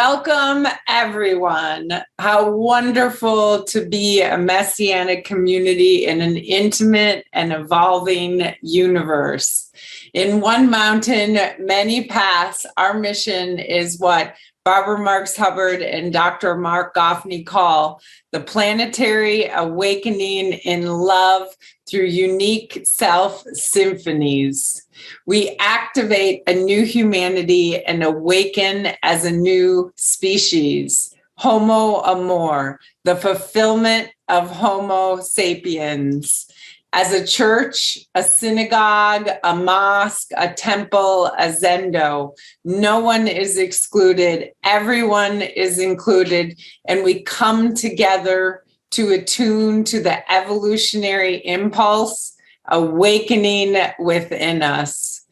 Welcome, everyone. How wonderful to be a messianic community in an intimate and evolving universe. In one mountain, many paths. Our mission is what Barbara Marx Hubbard and Dr. Marc Gafni call the planetary awakening in love through unique self symphonies. We activate a new humanity and awaken as a new species, Homo Amor, the fulfillment of Homo sapiens. As a church, a synagogue, a mosque, a temple, a zendo, no one is excluded, everyone is included, and we come together to attune to the evolutionary impulse awakening within us.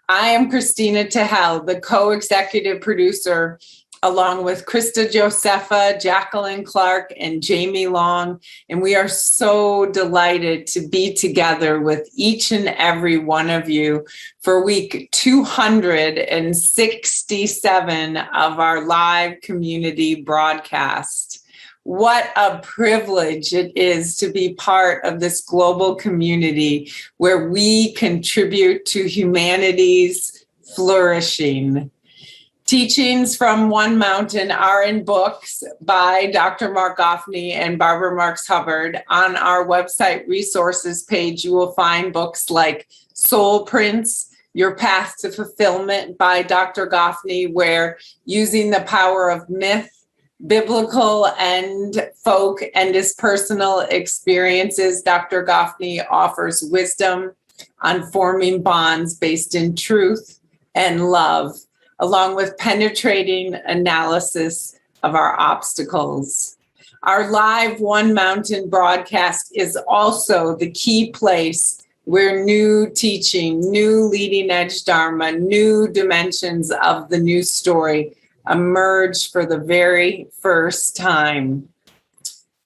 I am Kristina Tehel, the co-executive producer, along with Krista, Josepha, Jacqueline Clark, and Jamie Long, and we are so delighted to be together with each and every one of you for week 267 of our live community broadcast. What a privilege it is to be part of this global community where we contribute to humanity's flourishing. Teachings from One Mountain are in books by Dr. Marc Gafni and Barbara Marx Hubbard. On our website resources page, you will find books like Soul Prints, Your Path to Fulfillment by Dr. Gafni, where using the power of myth, biblical and folk, and his personal experiences, Dr. Gafni offers wisdom on forming bonds based in truth and love, along with penetrating analysis of our obstacles. Our live One Mountain broadcast is also the key place where new teaching, new leading edge Dharma, new dimensions of the new story emerge for the very first time.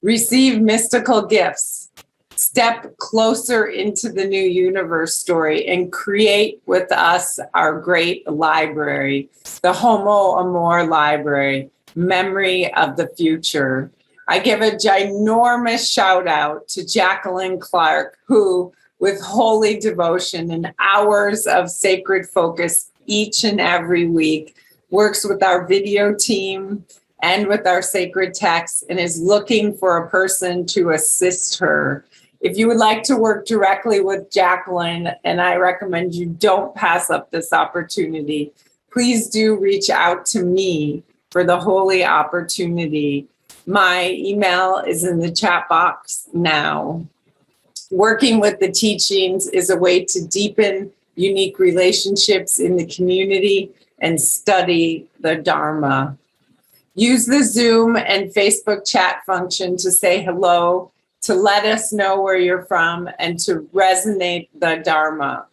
Receive mystical gifts, step closer into the new universe story, and create with us our great library, the Homo Amor Library, Memory of the Future. I give a ginormous shout out to Jacqueline Clark, who, with holy devotion and hours of sacred focus each and every week, works with our video team and with our sacred texts and is looking for a person to assist her. If you would like to work directly with Jacqueline, and I recommend you don't pass up this opportunity, please do reach out to me for the holy opportunity. My email is in the chat box now. Working with the teachings is a way to deepen unique relationships in the community and study the Dharma. Use the Zoom and Facebook chat function to say hello, to let us know where you're from, and to resonate the Dharma.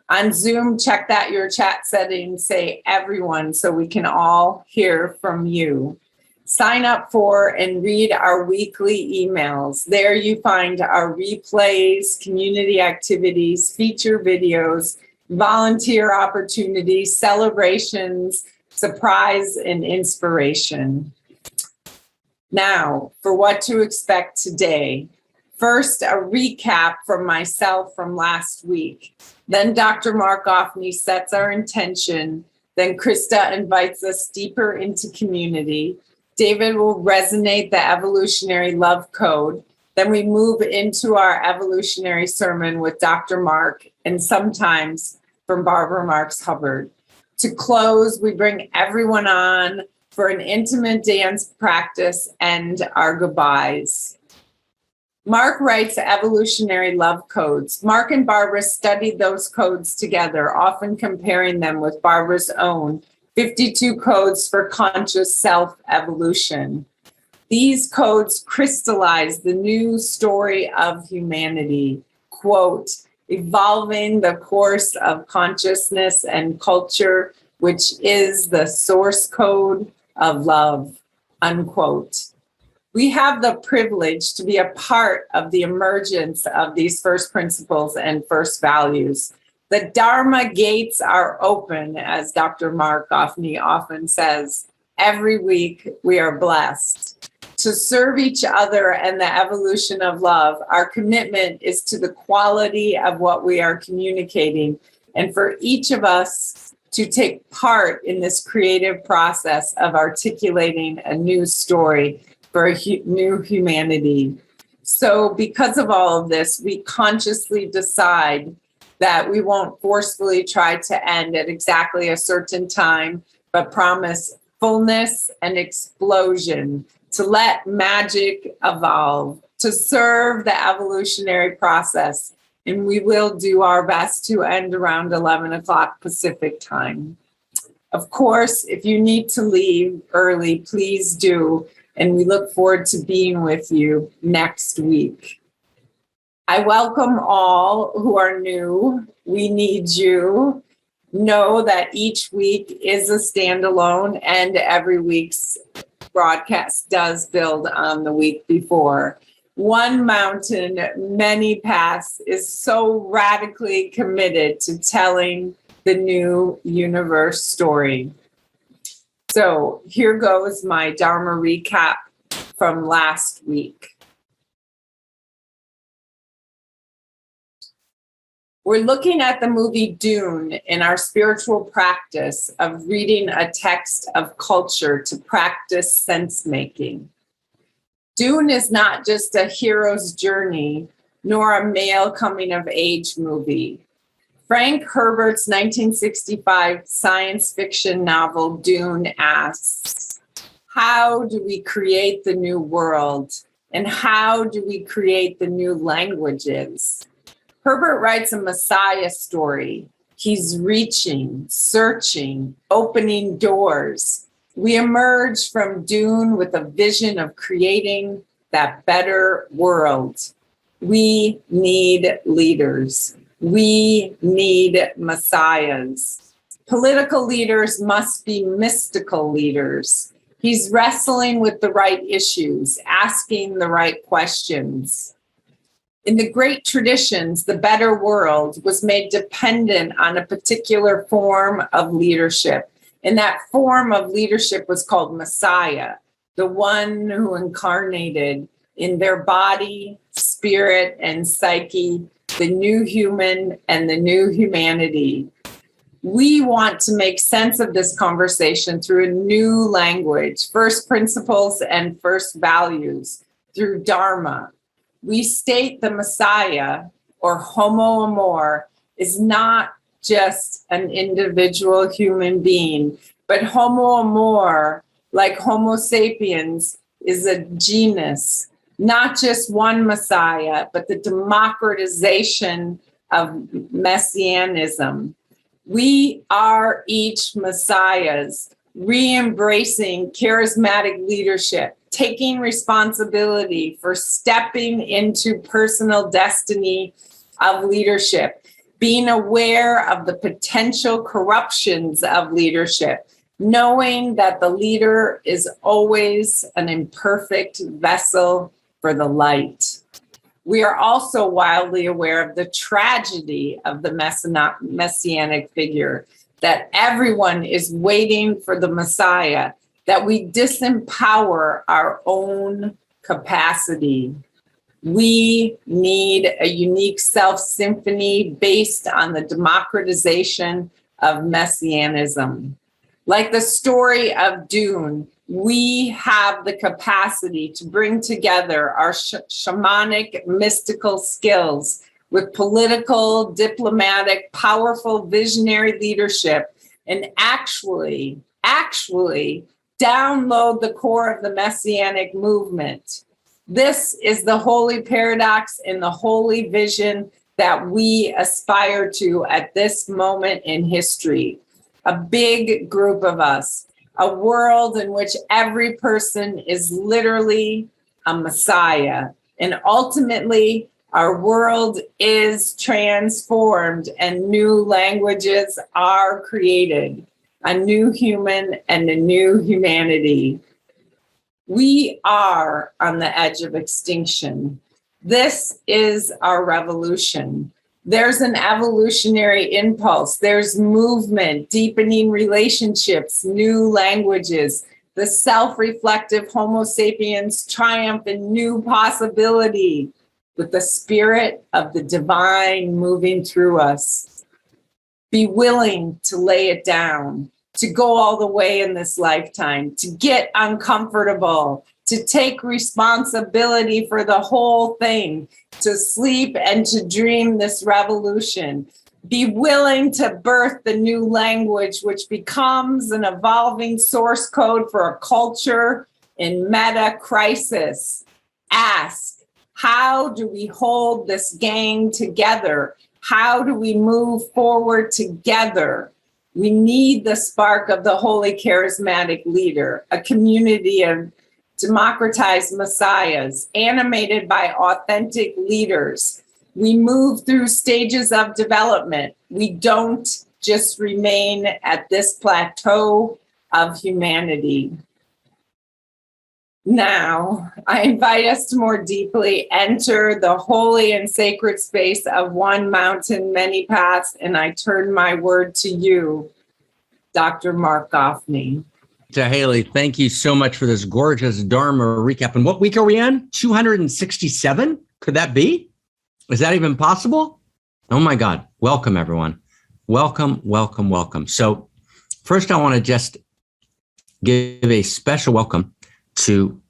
On Zoom, check that your chat settings say everyone so we can all hear from you. Sign up for and read our weekly emails. There you find our replays, community activities, feature videos, volunteer opportunities, celebrations, surprise, and inspiration. Now, for what to expect today. First, a recap from myself from last week. Then Dr. Marc Gafni sets our intention Then Krista invites us deeper into community. David will resonate the evolutionary love code. Then we move into our evolutionary sermon with Dr. Marc, and sometimes from Barbara Marx Hubbard. To close, we bring everyone on for an intimate dance practice and our goodbyes. Marc writes evolutionary love codes. Marc and Barbara studied those codes together, often comparing them with Barbara's own 52 codes for conscious self-evolution. These codes crystallize the new story of humanity, quote, evolving the course of consciousness and culture, which is the source code of love, unquote. We have the privilege to be a part of the emergence of these first principles and first values. The Dharma gates are open, as Dr. Marc Gafni often says. Every week we are blessed to serve each other and the evolution of love. Our commitment is to the quality of what we are communicating, and for each of us to take part in this creative process of articulating a new story for a new humanity. So because of all of this, we consciously decide that we won't forcefully try to end at exactly a certain time, but promise fullness and explosion, to let magic evolve, to serve the evolutionary process. And we will do our best to end around 11 o'clock Pacific time. Of course, if you need to leave early, please do. And we look forward to being with you next week. I welcome all who are new. We need you. Know that each week is a standalone, and every week's broadcast does build on the week before. One mountain, many paths is so radically committed to telling the new universe story. So here goes my Dharma recap from last week. We're looking at the movie Dune in our spiritual practice of reading a text of culture to practice sense making. Dune is not just a hero's journey, nor a male coming of age movie. Frank Herbert's 1965 science fiction novel Dune asks, how do we create the new world? And how do we create the new languages? Herbert writes a Messiah story. He's reaching, searching, opening doors. We emerge from Dune with a vision of creating that better world. We need leaders. We need messiahs. Political leaders must be mystical leaders. He's wrestling with the right issues, asking the right questions. In the great traditions, the better world was made dependent on a particular form of leadership. And that form of leadership was called Messiah, the one who incarnated in their body, spirit, and psyche, the new human and the new humanity. We want to make sense of this conversation through a new language, first principles and first values, through Dharma. We state the Messiah, or Homo Amor, is not just an individual human being, but Homo Amor, like Homo sapiens, is a genus, not just one Messiah, but the democratization of messianism. We are each messiahs, re-embracing charismatic leadership, taking responsibility for stepping into personal destiny of leadership, being aware of the potential corruptions of leadership, knowing that the leader is always an imperfect vessel for the light. We are also wildly aware of the tragedy of the messianic figure, that everyone is waiting for the Messiah, that we disempower our own capacity. We need a unique self-symphony based on the democratization of messianism. Like the story of Dune, we have the capacity to bring together our shamanic mystical skills with political, diplomatic, powerful, visionary leadership and actually download the core of the Messianic movement. This is the holy paradox and the holy vision that we aspire to at this moment in history. A big group of us, a world in which every person is literally a Messiah. And ultimately, our world is transformed and new languages are created, a new human and a new humanity. We are on the edge of extinction. This is our revolution. There's an evolutionary impulse. There's movement, deepening relationships, new languages. The self-reflective Homo sapiens triumph in new possibility with the spirit of the divine moving through us. Be willing to lay it down, to go all the way in this lifetime, to get uncomfortable, to take responsibility for the whole thing, to sleep and to dream this revolution. Be willing to birth the new language, which becomes an evolving source code for a culture in meta crisis. Ask, how do we hold this gang together? How do we move forward together? We need the spark of the holy charismatic leader, a community of democratized messiahs, animated by authentic leaders. We move through stages of development. We don't just remain at this plateau of humanity. Now, I invite us to more deeply enter the holy and sacred space of one mountain, many paths, and I turn my word to you, Dr. Marc Gafni. Haley, thank you so much for this gorgeous Dharma recap. And what week are we in? 267? Could that be? Is that even possible? Oh my God. Welcome, everyone. Welcome, welcome, welcome. So first, I want to just give a special welcome to,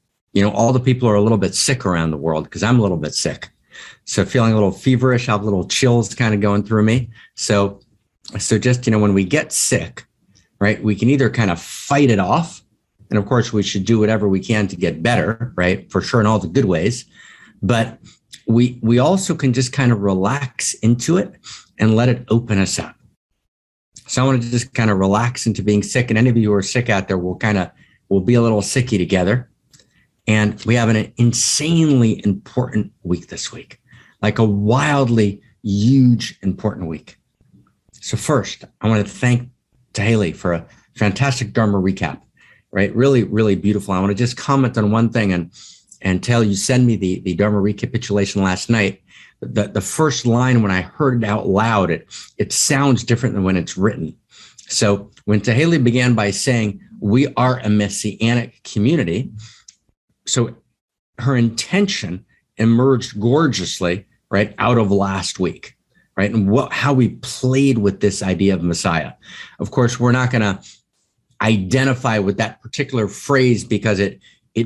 all the people who are a little bit sick around the world, because I'm a little bit sick. So feeling a little feverish, I have little chills kind of going through me. So just, when we get sick, right, we can either kind of fight it off. And of course, we should do whatever we can to get better, right? For sure, in all the good ways. But we also can just kind of relax into it and let it open us up. So I want to just kind of relax into being sick. And any of you who are sick out there, we'll be a little sicky together. And we have an insanely important week this week, like a wildly huge, important week. So first, I want to thank Haley for a fantastic Dharma recap, right? Really, really beautiful. I want to just comment on one thing and tell you, send me the Dharma recapitulation last night. The first line, when I heard it out loud, it sounds different than when it's written. So when Haley began by saying, we are a messianic community, so her intention emerged gorgeously, right, out of last week, right? And how we played with this idea of Messiah. Of course, we're not going to identify with that particular phrase because it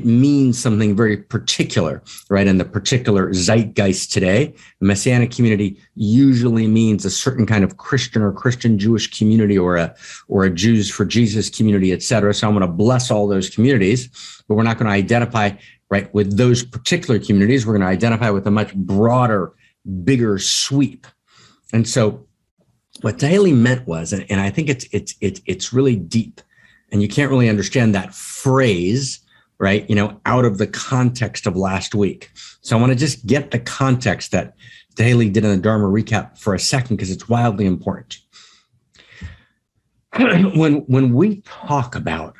means something very particular, right? In the particular zeitgeist today, the Messianic community usually means a certain kind of Christian or Christian Jewish community or a Jews for Jesus community, et cetera. So I'm going to bless all those communities, but we're not going to identify, right, with those particular communities. We're going to identify with a much broader, bigger sweep. And so what Haley meant was, and I think it's really deep, and you can't really understand that phrase, right, out of the context of last week. So I want to just get the context that Haley did in the Dharma recap for a second, because it's wildly important. When we talk about,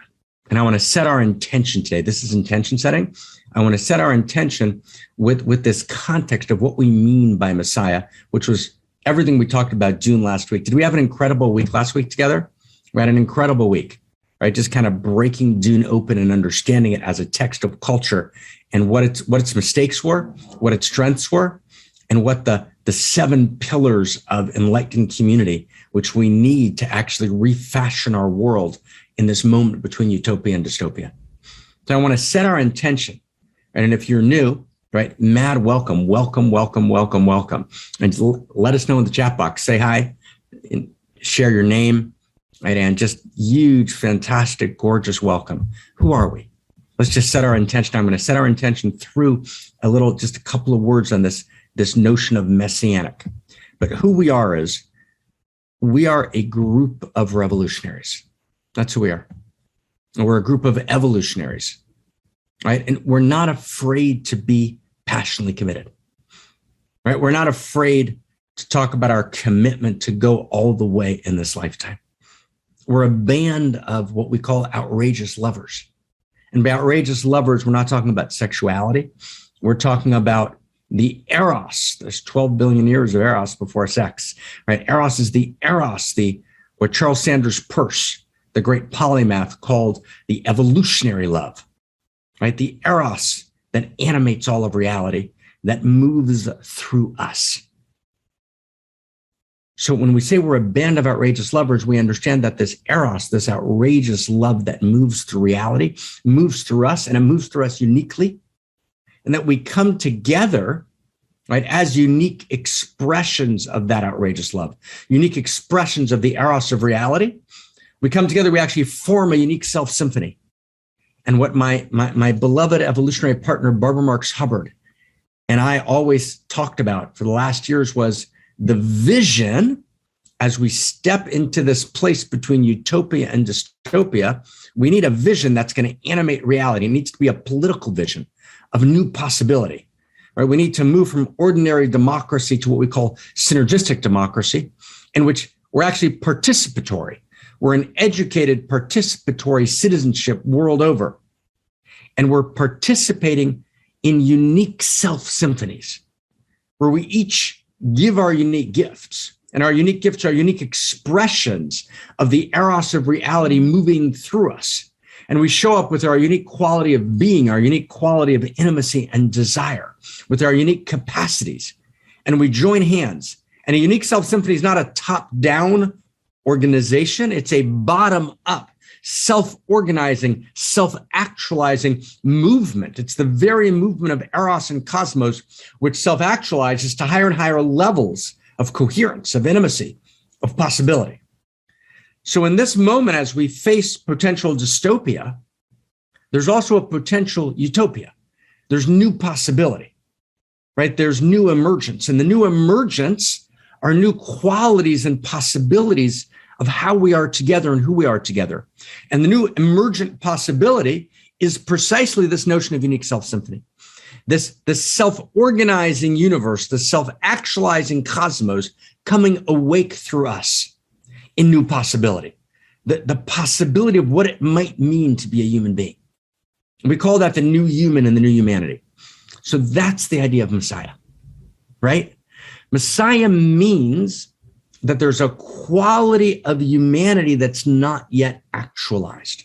and I want to set our intention today, this is intention setting. I want to set our intention with this context of what we mean by Messiah, which was everything we talked about June last week. Did we have an incredible week last week together? We had an incredible week, right? Just kind of breaking Dune open and understanding it as a text of culture and what its mistakes were, what its strengths were, and what the the 7 pillars of enlightened community, which we need to actually refashion our world in this moment between utopia and dystopia. So I want to set our intention. And if you're new, right, mad welcome, welcome, welcome, welcome, welcome. And let us know in the chat box, say hi, and share your name, right? And just huge, fantastic, gorgeous welcome. Who are we? Let's just set our intention. I'm going to set our intention through just a couple of words on this notion of messianic. But who we are is, we are a group of revolutionaries. That's who we are. And we're a group of evolutionaries, right? And we're not afraid to be passionately committed, right? We're not afraid to talk about our commitment to go all the way in this lifetime. We're a band of what we call outrageous lovers. And by outrageous lovers, we're not talking about sexuality. We're talking about the eros. There's 12 billion years of eros before sex, right? Eros is the eros, what Charles Sanders Peirce, the great polymath, called the evolutionary love, right? The eros that animates all of reality, that moves through us. So when we say we're a band of outrageous lovers, we understand that this eros, this outrageous love that moves through reality, moves through us, and it moves through us uniquely. And that we come together, right, as unique expressions of that outrageous love, unique expressions of the eros of reality. We come together, we actually form a unique self-symphony. And what my beloved evolutionary partner, Barbara Marx Hubbard, and I always talked about for the last years was the vision as we step into this place between utopia and dystopia. We need a vision that's going to animate reality. It needs to be a political vision of new possibility, right? We need to move from ordinary democracy to what we call synergistic democracy, in which we're actually participatory. We're an educated participatory citizenship world over. And we're participating in unique self-symphonies where we each give our unique gifts. And our unique gifts are unique expressions of the eros of reality moving through us. And we show up with our unique quality of being, our unique quality of intimacy and desire, with our unique capacities. And we join hands. And a unique self-symphony is not a top-down organization. It's a bottom-up, self-organizing, self-actualizing movement. It's the very movement of eros and cosmos, which self-actualizes to higher and higher levels of coherence, of intimacy, of possibility. So in this moment, as we face potential dystopia, there's also a potential utopia. There's new possibility, right? There's new emergence. And the new emergence are new qualities and possibilities of how we are together and who we are together. And the new emergent possibility is precisely this notion of unique self-symphony. This self-organizing universe, the self-actualizing cosmos coming awake through us in new possibility, the possibility of what it might mean to be a human being. And we call that the new human and the new humanity. So that's the idea of Messiah, right? Messiah means that there's a quality of humanity that's not yet actualized,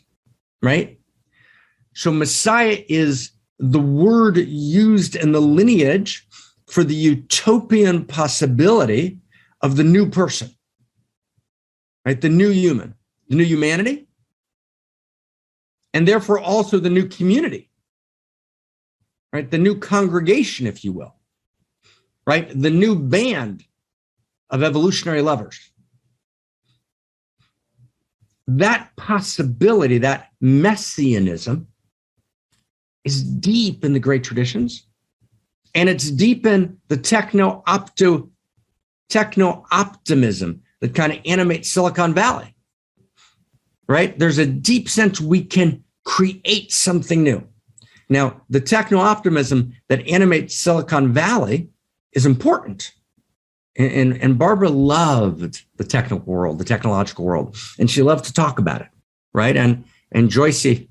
right? So Messiah is the word used in the lineage for the utopian possibility of the new person, right? The new human, the new humanity, and therefore also the new community, right? The new congregation, if you will, right? The new band of evolutionary lovers. That possibility, that messianism, is deep in the great traditions, and it's deep in the techno-optimism that kind of animates Silicon Valley, right? There's a deep sense we can create something new. Now, the techno-optimism that animates Silicon Valley is important. And Barbara loved the technical world, the technological world, and she loved to talk about it, right? And Joycey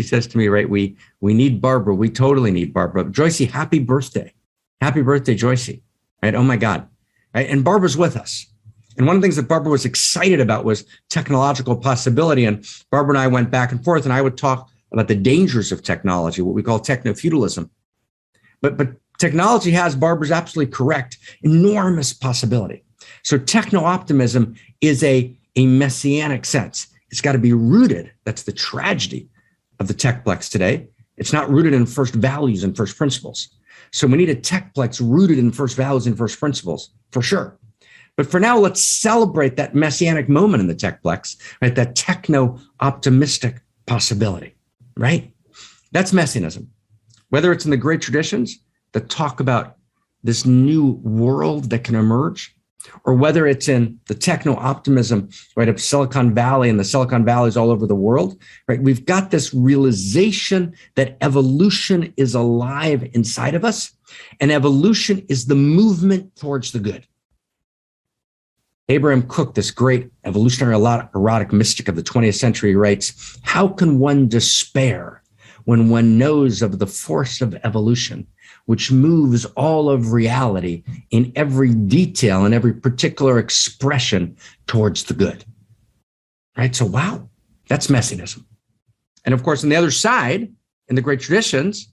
says to me, right, we need Barbara. We totally need Barbara. Joycey, happy birthday. Happy birthday, Joycey, right? Oh my God, right? And Barbara's with us. And one of the things that Barbara was excited about was technological possibility. And Barbara and I went back and forth, and I would talk about the dangers of technology, what we call techno-feudalism. But Technology has, Barbara's absolutely correct, enormous possibility. So techno-optimism is a messianic sense. It's got to be rooted. That's the tragedy of the techplex today. It's not rooted in first values and first principles. So we need a techplex rooted in first values and first principles, for sure. But for now, let's celebrate that messianic moment in the techplex, right? That techno-optimistic possibility, right? That's messianism. Whether it's in the great traditions that talk about this new world that can emerge, or whether it's in the techno-optimism, right, of Silicon Valley and the Silicon Valleys all over the world, right? We've got this realization that evolution is alive inside of us, and evolution is the movement towards the good. Abraham Cook, this great evolutionary erotic mystic of the 20th century, writes, "How can one despair when one knows of the force of evolution, which moves all of reality in every detail and every particular expression towards the good?" Right? So, wow, that's messianism. And of course, on the other side, in the great traditions,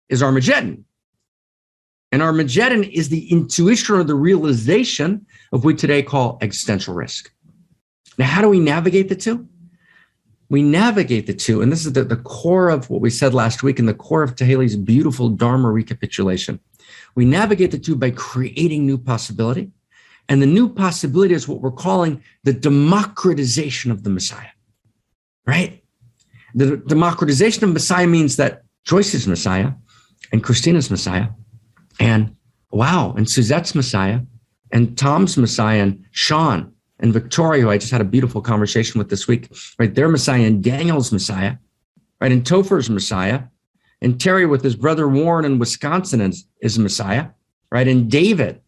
is Armageddon. And Armageddon is the intuition or the realization of what we today call existential risk. Now, how do we navigate the two? We navigate the two, and this is the core of what we said last week and the core of Teheli's beautiful Dharma recapitulation. We navigate the two by creating new possibility. And the new possibility is what we're calling the democratization of the Messiah, right? The democratization of Messiah means that Joyce's Messiah and Kristina's Messiah and and Suzette's Messiah and Tom's Messiah and Sean and Victoria, who I just had a beautiful conversation with this week, right? Their Messiah and Daniel's Messiah, right? And Topher's Messiah, and Terry with his brother Warren in Wisconsin is Messiah, right? And David,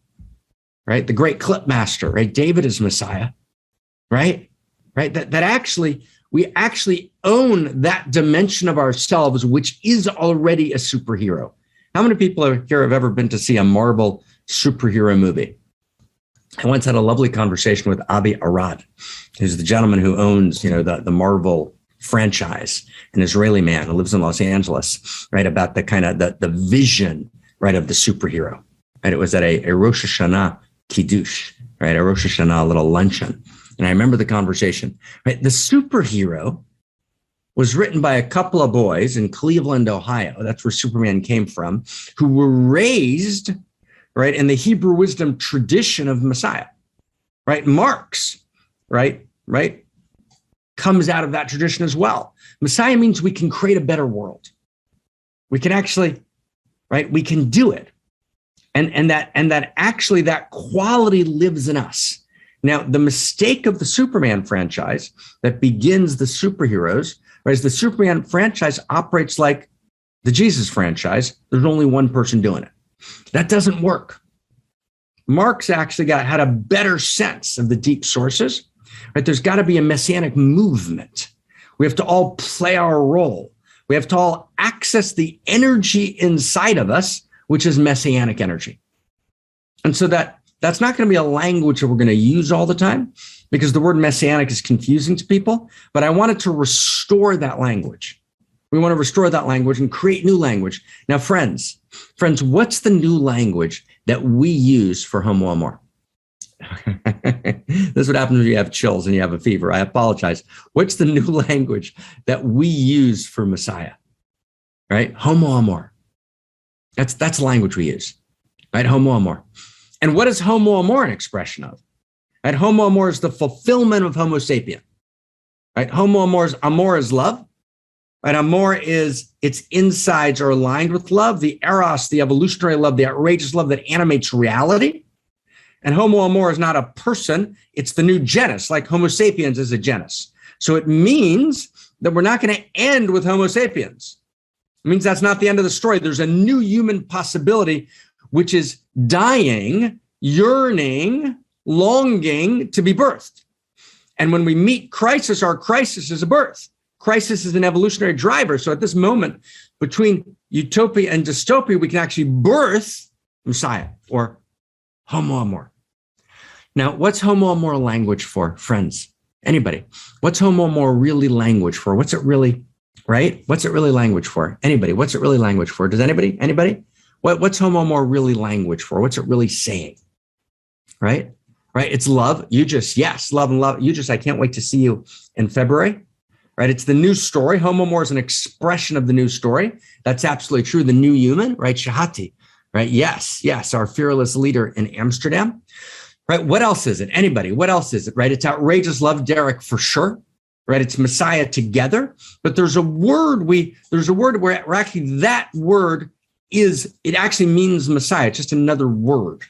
right? The great clip master, right? David is Messiah, right? Right? That actually, we actually own that dimension of ourselves, which is already a superhero. How many people here have ever been to see a Marvel superhero movie? I once had a lovely conversation with Avi Arad, who's the gentleman who owns, the Marvel franchise, an Israeli man who lives in Los Angeles, right? About the kind of the vision, right, of the superhero. Right? It was at a Rosh Hashanah kiddush, right? A Rosh Hashanah little luncheon. And I remember the conversation, right? The superhero was written by a couple of boys in Cleveland, Ohio. That's where Superman came from, who were raised, right, in the Hebrew wisdom tradition of Messiah, right? Marx, right, comes out of that tradition as well. Messiah means we can create a better world. We can actually, right, we can do it. And that actually that quality lives in us. Now, the mistake of the Superman franchise that begins the superheroes, right, is the Superman franchise operates like the Jesus franchise. There's only one person doing it. That doesn't work. Marx actually had a better sense of the deep sources, right? There's got to be a messianic movement. We have to all play our role. We have to all access the energy inside of us, which is messianic energy. And so that's not going to be a language that we're going to use all the time, because the word messianic is confusing to people, but I wanted to restore that language. We want to restore that language and create new language. Now, friends, what's the new language that we use for homo amor? This is what happens when you have chills and you have a fever. I apologize. What's the new language that we use for Messiah? Right? Homo amor. That's language we use. Right? Homo amor. And what is homo amor an expression of? Right? Homo amor is the fulfillment of Homo sapien. Right? Homo amor is love. Right? Amor is its insides are aligned with love, the eros, the evolutionary love, the outrageous love that animates reality. And homo amor is not a person, it's the new genus, like Homo sapiens is a genus. So it means that we're not going to end with Homo sapiens. It means that's not the end of the story. There's a new human possibility, which is dying, yearning, longing to be birthed. And when we meet crisis, our crisis is a birth. Crisis is an evolutionary driver. So at this moment, between utopia and dystopia, we can actually birth Messiah or homo amor. Now, what's homo amor language for, friends? Anybody? What's homo amor really language for? What's it really, right? What's it really language for? Anybody? What's it really language for? Does anybody? What's homomore really language for? What's it really saying? Right? It's love. Yes, love and love. I can't wait to see you in February. Right? It's the new story. Homomore is an expression of the new story. That's absolutely true. The new human, right? Shahati, right? Yes, our fearless leader in Amsterdam. Right? What else is it? Anybody? What else is it? Right? It's outrageous love, Derek, for sure. Right? It's Messiah together. But there's a word where actually that word it actually means Messiah. It's just another word.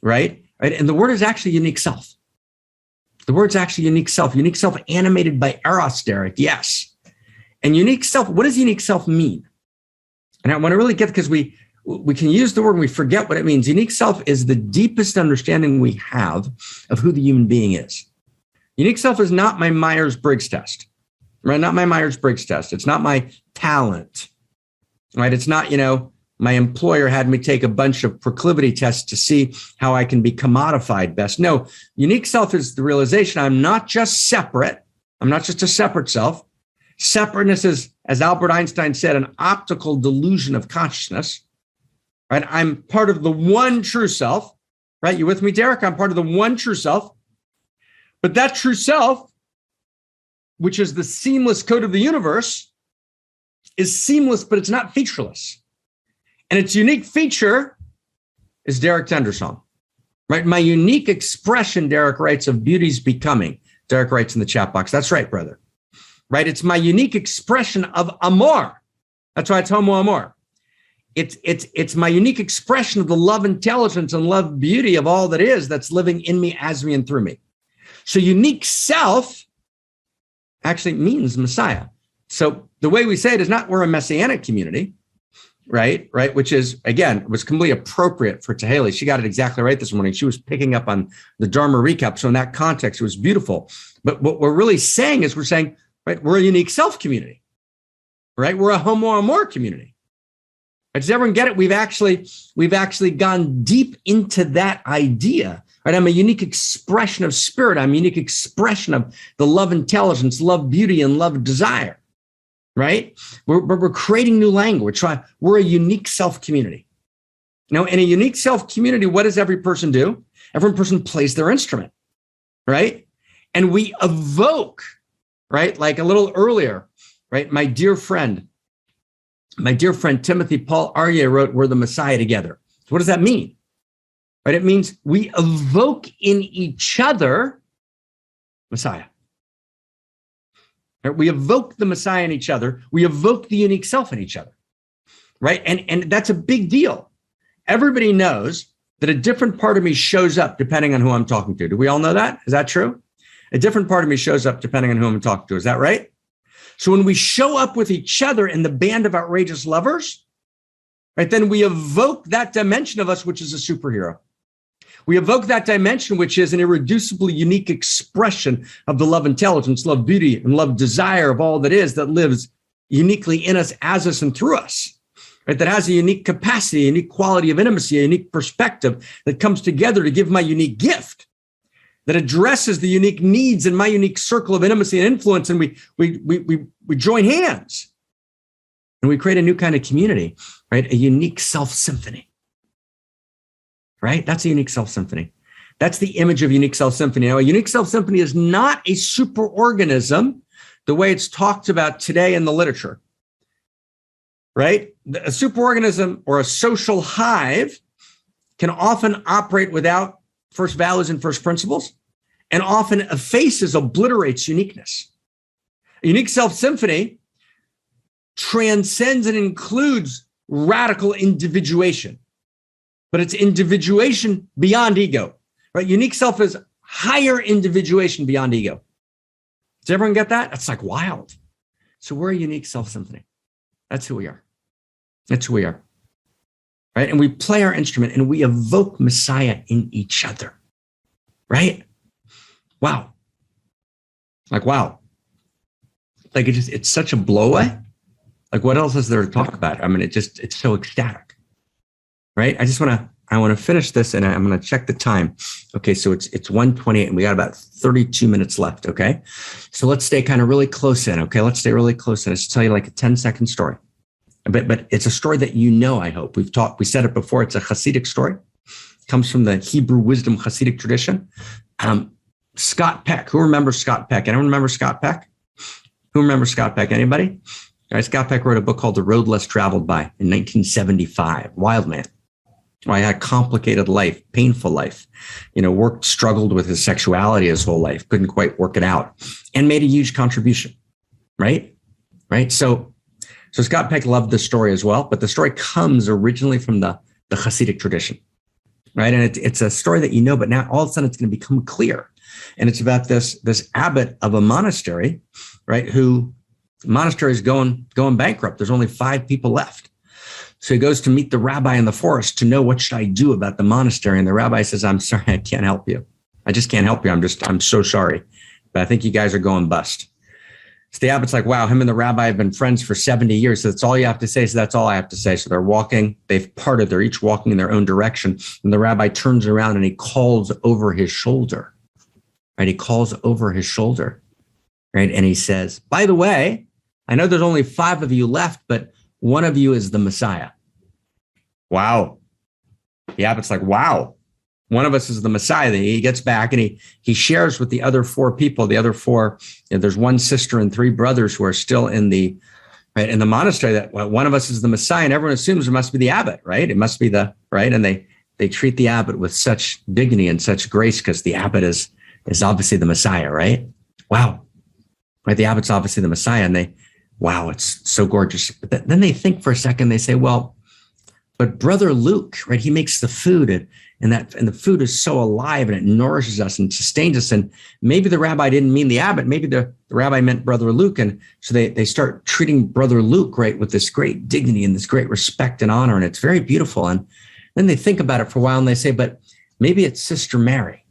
Right? And the word is actually unique self. The word's actually unique self animated by Eros, Derek. Yes. And unique self, what does unique self mean? And I want to really get, because we can use the word and we forget what it means. Unique self is the deepest understanding we have of who the human being is. Unique self is not my Myers-Briggs test, right? Not my Myers-Briggs test. It's not my talent, right? It's not, my employer had me take a bunch of proclivity tests to see how I can be commodified best. No, unique self is the realization I'm not just separate. I'm not just a separate self. Separateness is, as Albert Einstein said, an optical delusion of consciousness, right? I'm part of the one true self, right? You with me, Derek? I'm part of the one true self. But that true self, which is the seamless code of the universe, is seamless, but it's not featureless. And its unique feature is Derek Tendersong, right? My unique expression, Derek writes, of beauty's becoming. Derek writes in the chat box. That's right, brother. Right? It's my unique expression of amor. That's why it's homo amor. It's my unique expression of the love intelligence and love beauty of all that is that's living in me, as me, and through me. So unique self actually means Messiah. So the way we say it is not we're a messianic community, right? Which is, again, was completely appropriate for Teheli. She got it exactly right this morning. She was picking up on the Dharma recap. So in that context, it was beautiful. But what we're really saying is right, we're a unique self community, right? We're a homo amor community. Does everyone get it? We've actually gone deep into that idea, right? I'm a unique expression of spirit. I'm a unique expression of the love intelligence, love beauty, and love desire. Right? We're creating new language. We're a unique self community. Now, in a unique self community, what does every person do? Every person plays their instrument, right? And we evoke, right? Like a little earlier, right? My dear friend Timothy Paul Arye wrote, "We're the Messiah together." So what does that mean? Right? It means we evoke in each other Messiah. We evoke the Messiah in each other. We evoke the unique self in each other, right? And that's a big deal. Everybody knows that a different part of me shows up depending on who I'm talking to. Do we all know that? Is that true? A different part of me shows up depending on who I'm talking to. Is that right? So when we show up with each other in the band of outrageous lovers, right, then we evoke that dimension of us, which is a superhero. We evoke that dimension, which is an irreducibly unique expression of the love intelligence, love beauty, and love desire of all that is, that lives uniquely in us, as us, and through us, right? That has a unique capacity, a unique quality of intimacy, a unique perspective that comes together to give my unique gift, that addresses the unique needs in my unique circle of intimacy and influence. And we join hands and we create a new kind of community, right? A unique self-symphony. Right? That's a unique self-symphony. That's the image of unique self-symphony. Now, a unique self-symphony is not a superorganism the way it's talked about today in the literature, right? A superorganism or a social hive can often operate without first values and first principles, and often effaces, obliterates uniqueness. A unique self-symphony transcends and includes radical individuation. But it's individuation beyond ego, right? Unique self is higher individuation beyond ego. Does everyone get that? That's like wild. So we're a unique self-symphony. That's who we are. That's who we are, right? And we play our instrument and we evoke Messiah in each other, right? Wow. Like, wow. Like it's such a blowaway. Like what else is there to talk about? I mean, it's so ecstatic. Right? I want to finish this and I'm going to check the time. Okay. So it's 1:28 and we got about 32 minutes left. Okay. So let's stay kind of really close in. Okay. Let's stay really close in. Let's tell you like a 10-second story. but it's a story that you know, I hope. We said it before, it's a Hasidic story. It comes from the Hebrew wisdom Hasidic tradition. Scott Peck, who remembers Scott Peck? Anyone remember Scott Peck? Who remembers Scott Peck? Anybody? All right, Scott Peck wrote a book called The Road Less Traveled By in 1975. Wild man. I had a complicated life, painful life, struggled with his sexuality his whole life, couldn't quite work it out, and made a huge contribution, right? So Scott Peck loved this story as well, but the story comes originally from the Hasidic tradition, right? And it's a story that you know, but now all of a sudden it's going to become clear. And it's about this abbot of a monastery, right? Who the monastery is going bankrupt. There's only 5 people left. So he goes to meet the rabbi in the forest to know what should I do about the monastery. And the rabbi says, I'm sorry, I can't help you. I just can't help you. I'm so sorry. But I think you guys are going bust. So the abbot's like, wow, him and the rabbi have been friends for 70 years. So that's all you have to say. So that's all I have to say. So they're walking, they've parted, they're each walking in their own direction. And the rabbi turns around and he calls over his shoulder, right? He calls over his shoulder, right? And he says, by the way, I know there's only 5 of you left, but one of you is the Messiah. Wow. The abbot's like, wow, one of us is the Messiah. Then he gets back and he shares with the other 4 people, the other 4, there's 1 sister and 3 brothers who are still in the monastery, that one of us is the Messiah, and everyone assumes it must be the abbot, right? It must be right? And they treat the abbot with such dignity and such grace because the abbot is obviously the Messiah, right? Wow. Right? The abbot's obviously the Messiah, and wow, it's so gorgeous. But then they think for a second, they say, well, but Brother Luke, right? He makes the food and the food is so alive and it nourishes us and sustains us. And maybe the rabbi didn't mean the abbot. Maybe the rabbi meant Brother Luke. And so they start treating Brother Luke, right, with this great dignity and this great respect and honor. And it's very beautiful. And then they think about it for a while and they say, but maybe it's Sister Mary.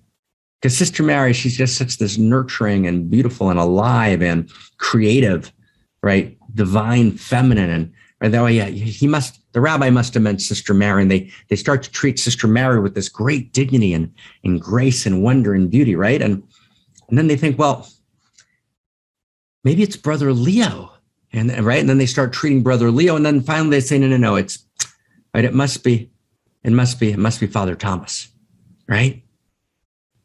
Because Sister Mary, she's just such this nurturing and beautiful and alive and creative, right? Divine, feminine. And right, that way, the rabbi must have meant Sister Mary. And they start to treat Sister Mary with this great dignity and grace and wonder and beauty, right? And then they think, well, maybe it's Brother Leo. And right. And then they start treating Brother Leo. And then finally they say, no, it's right. It must be Father Thomas, right?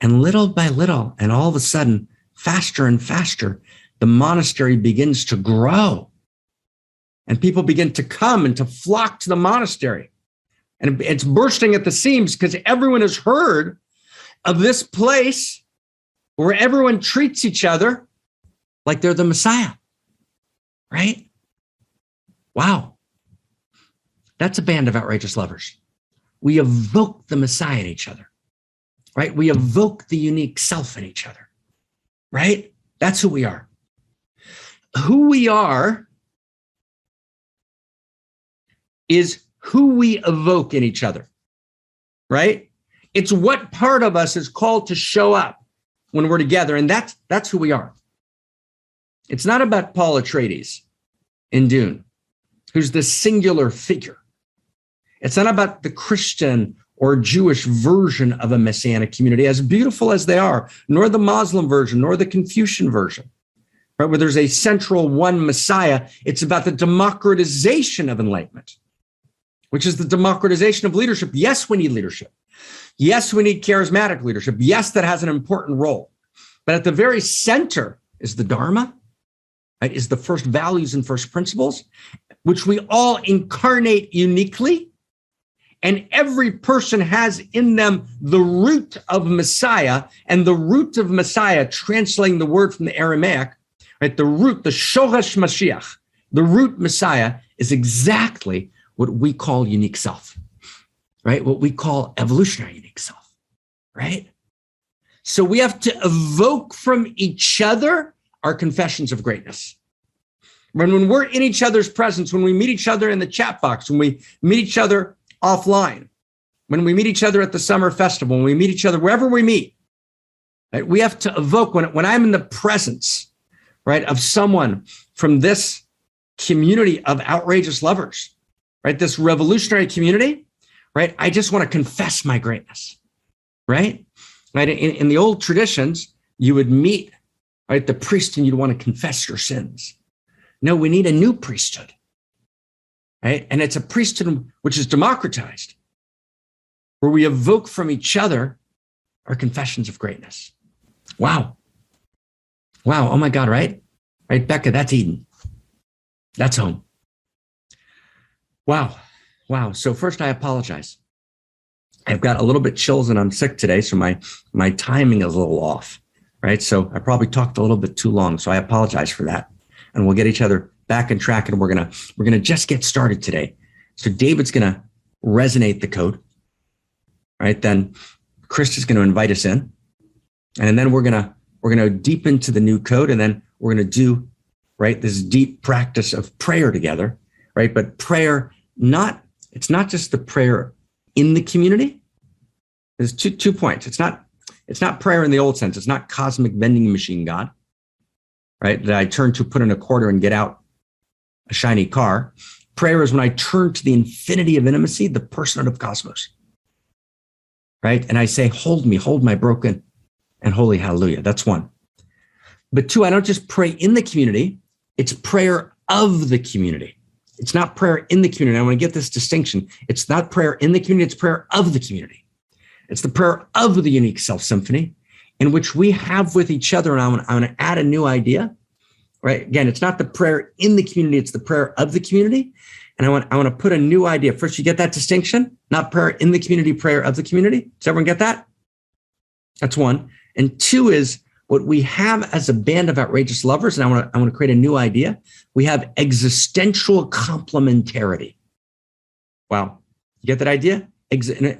And little by little, and all of a sudden, faster and faster, the monastery begins to grow. And people begin to come and to flock to the monastery. And it's bursting at the seams because everyone has heard of this place where everyone treats each other like they're the Messiah, right? Wow. That's a band of outrageous lovers. We evoke the Messiah in each other, right? We evoke the unique self in each other, right? That's who we are. Who we are is who we evoke in each other, right? It's what part of us is called to show up when we're together, and that's who we are. It's not about Paul Atreides in Dune, who's the singular figure. It's not about the Christian or Jewish version of a messianic community, as beautiful as they are, nor the Muslim version, nor the Confucian version, right? Where there's a central one Messiah. It's about the democratization of enlightenment, which is the democratization of leadership. Yes, we need leadership. Yes, we need charismatic leadership. Yes, that has an important role. But at the very center is the Dharma, right? Is the first values and first principles, which we all incarnate uniquely. And every person has in them the root of Messiah, and the root of Messiah, translating the word from the Aramaic, right? The root, the Shoresh Mashiach, the root Messiah is exactly what we call unique self, right? What we call evolutionary unique self, right? So we have to evoke from each other our confessions of greatness. When we're in each other's presence, when we meet each other in the chat box, when we meet each other offline, when we meet each other at the summer festival, when we meet each other, wherever we meet, right? We have to evoke when I'm in the presence, right, of someone from this community of outrageous lovers, right? This revolutionary community, right? I just want to confess my greatness, right? Right? In the old traditions, you would meet, right, the priest and you'd want to confess your sins. No, we need a new priesthood, right? And it's a priesthood which is democratized, where we evoke from each other our confessions of greatness. Wow. Wow. Oh my God, right? Right, Becca, that's Eden. That's home. Wow. Wow. So first, I apologize. I've got a little bit chills and I'm sick today, so my timing is a little off, right? So I probably talked a little bit too long, so I apologize for that. And we'll get each other back in track, and we're gonna just get started today. So David's gonna resonate the code, right? Then Krista's gonna invite us in, and then we're gonna deep into the new code, and then we're gonna do, right, this deep practice of prayer together, right? But prayer, it's not just the prayer in the community. There's two points. It's not prayer in the old sense. It's not cosmic vending machine God, right? That I turn to, put in a quarter and get out a shiny car. Prayer is when I turn to the infinity of intimacy, the personhood of cosmos, right? And I say, hold me, hold my broken and holy hallelujah. That's one. But two, I don't just pray in the community. It's prayer of the community. It's not prayer in the community. I want to get this distinction. It's not prayer in the community. It's prayer of the community. It's the prayer of the unique self symphony in which we have with each other. And I want to add a new idea, right? Again, it's not the prayer in the community. It's the prayer of the community. And I want to put a new idea. First, you get that distinction, not prayer in the community, prayer of the community. Does everyone get that? That's one. And two is what we have as a band of outrageous lovers. And I want to create a new idea. We have existential complementarity. Wow. You get that idea?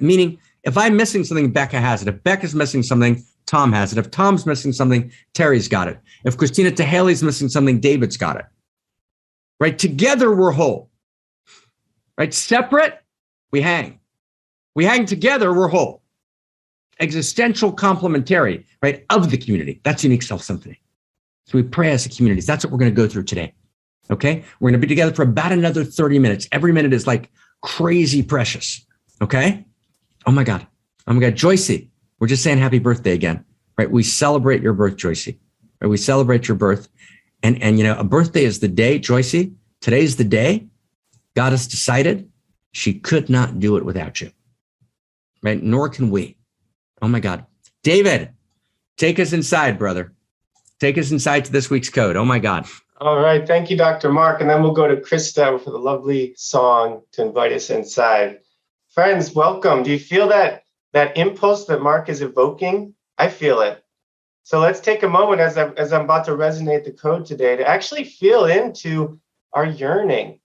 Meaning, if I'm missing something, Becca has it. If Becca's missing something, Tom has it. If Tom's missing something, Terry's got it. If Kristina Tahali's missing something, David's got it. Right? Together, we're whole. Right? Separate, we hang. We hang together, we're whole. Existential complementary, right, of the community. That's unique self-symphony. So we pray as a community. That's what we're going to go through today. Okay? We're going to be together for about another 30 minutes. Every minute is like crazy precious. Okay? Oh my God. Joycey, we're just saying happy birthday again, right? We celebrate your birth, Joycey. Right? We celebrate your birth. And you know, a birthday is the day, Joycey. Today's the day God has decided she could not do it without you. Right? Nor can we. Oh my God. David, take us inside, brother. Take us inside to this week's code. Oh my God. All right. Thank you, Dr. Mark. And then we'll go to Krista for the lovely song to invite us inside. Friends, welcome. Do you feel that impulse that Mark is evoking? I feel it. So let's take a moment as I'm about to resonate the code today to actually feel into our yearning.